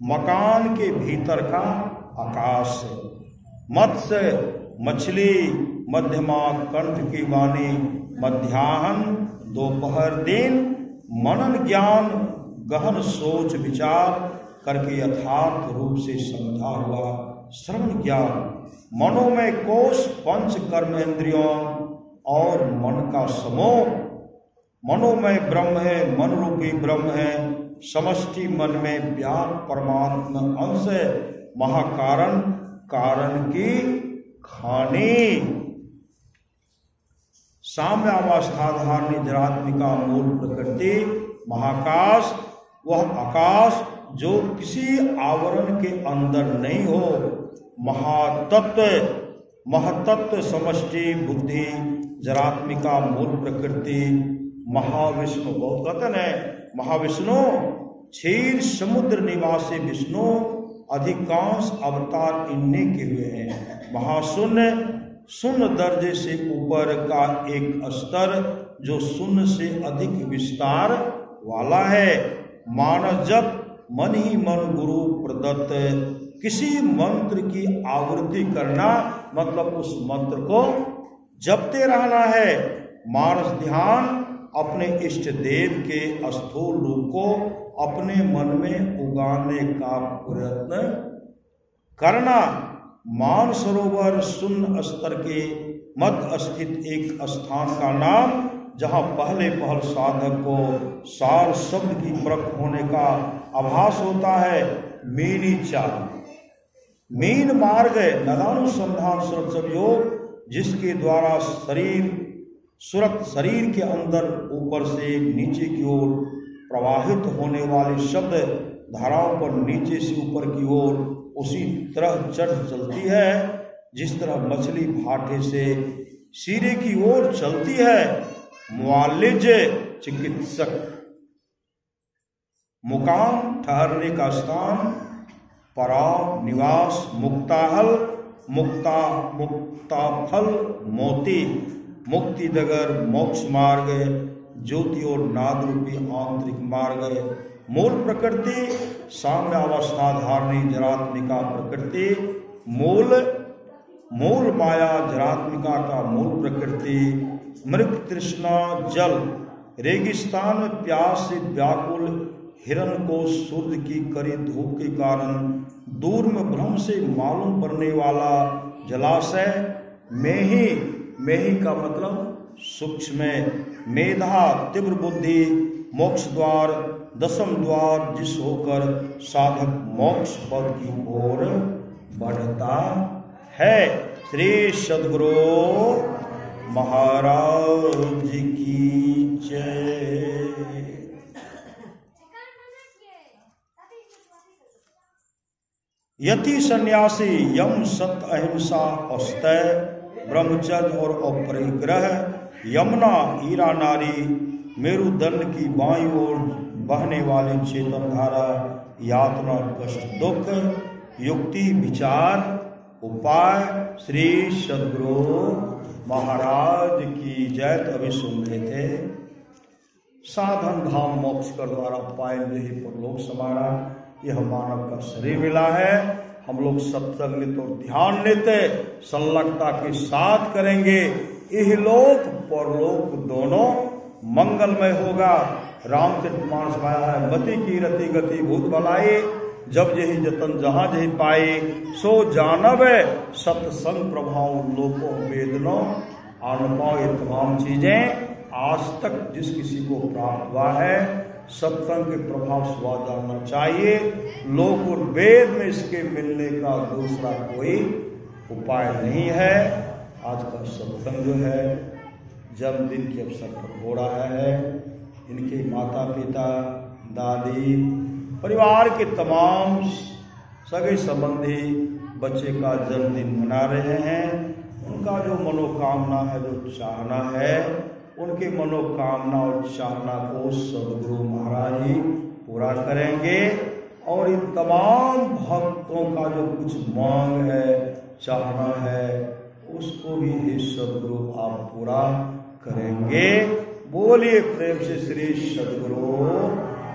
मकान के भीतर का आकाश, मत्स्य मछली मध्यमा कंठ की वाणी, मध्याह्न दोपहर दिन, मनन ज्ञान गहन सोच विचार करके यथार्थ रूप से समझा हुआ श्रवण ज्ञान, मनोमय कोश पंच कर्मेंद्रियों और मन का समूह, मनोमय ब्रह्म है, मन रूपी ब्रह्म है, समष्टि मन में व्याप्त परमात्मा अंश, महाकारण कारण की खानी, साम्यावस्थाधारणी जरात्मिका मूल प्रकृति, महाकाश वह आकाश जो किसी आवरण के अंदर नहीं हो, महातत्व महतत्व समष्टि बुद्धि जरात्मिका मूल प्रकृति, महाविष्णु बहुत कथन है। महाविष्णु क्षीर समुद्र निवासी विष्णु, अधिकांश अवतार इनने के हुए हैं। महाशून्य शून्य दर्जे से ऊपर का एक स्तर जो शून्य से अधिक विस्तार वाला है। मानव जप मन ही मन गुरु प्रदत्त, किसी मंत्र की आवृत्ति करना मतलब उस मंत्र को जपते रहना है। मानस ध्यान अपने इष्ट देव के स्थूल रूप को अपने मन में उगाने का प्रयत्न करना। मान सरोवर शून्य स्तर के मध्य स्थित एक स्थान का नाम, जहां पहले पहल साधक को सार शब्द की परख होने का आभास होता है। मीनी चाल मीन मार्ग नदानुसंधान सुरत योग, जिसके द्वारा शरीर के अंदर ऊपर से नीचे की ओर प्रवाहित होने वाले शब्द धाराओं पर नीचे से ऊपर की ओर उसी तरह चढ़ चलती है जिस तरह मछली भाटे से सिरे की ओर चलती है। मुआलिज चिकित्सक, मुकाम ठहरने का स्थान, पराव निवास, मुक्ताहल मुक्ताफल मोती, मुक्ति डगर मोक्ष मार्ग, ज्योति और नाद रूपी आंतरिक मार्ग, मूल प्रकृति साम्यावस्था धारणी जरात्मिका प्रकृति, मूल माया जरात्मिका का मूल प्रकृति, मृग तृष्णा जल, रेगिस्तान में प्यास से व्याकुल हिरण को सूर्य की कड़ी धूप के कारण दूर में भ्रम से मालूम पड़ने वाला जलाशय, मेही का मतलब सूक्ष्म, मेधा तीव्र बुद्धि, मोक्ष द्वार, दशम द्वार जिस होकर साधक मोक्ष पद की ओर बढ़ता है। श्री सद्गुरु महाराज की जय। यति सन्यासी यम सत्य अहिंसा औस्तय ब्रह्मचर्य और अपरिग्रह, यमुना ईरा नारी, मेरुदंड की बाईं ओर बहने वाली चेतन धारा, यातना कष्ट दुख, युक्ति विचार उपाय। श्री सद्गुरु महाराज की जय। अभी सुन रहे थे साधन धाम मोक्ष कर द्वारा पाएंगे ही परलोक समारा। यह मानव का शरीर मिला है। हम लोग सत्संग लेते और ध्यान लेते संलग्नता के साथ करेंगे, इहलोक परलोक दोनों मंगलमय होगा। रामचरितमानस में आया है, मति की रति गति भूत भलाई, जब यही जतन जहां जही पाए, सो जानब सत्संग प्रभाव लोको वेदनो अनुभव। ये तमाम चीजें आज तक जिस किसी को प्राप्त हुआ है सत्संग के प्रभाव से जानना चाहिए। लोक और वेद में इसके मिलने का दूसरा कोई उपाय नहीं है। आज का सत्संग जो है जन्मदिन के अवसर पर हो रहा है। इनके माता पिता दादी परिवार के तमाम सगे संबंधी बच्चे का जन्मदिन मना रहे हैं। उनका जो मनोकामना है, जो चाहना है, उनके मनोकामना और चाहना को सद्गुरु महाराज ही पूरा करेंगे। और इन तमाम भक्तों का जो कुछ मांग है, चाहना है, उसको भी हे सद्गुरु आप पूरा करेंगे। बोलिए प्रेम से श्री सद्गुरु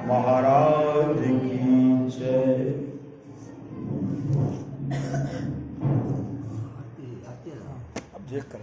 महाराज की जय। अब देख कर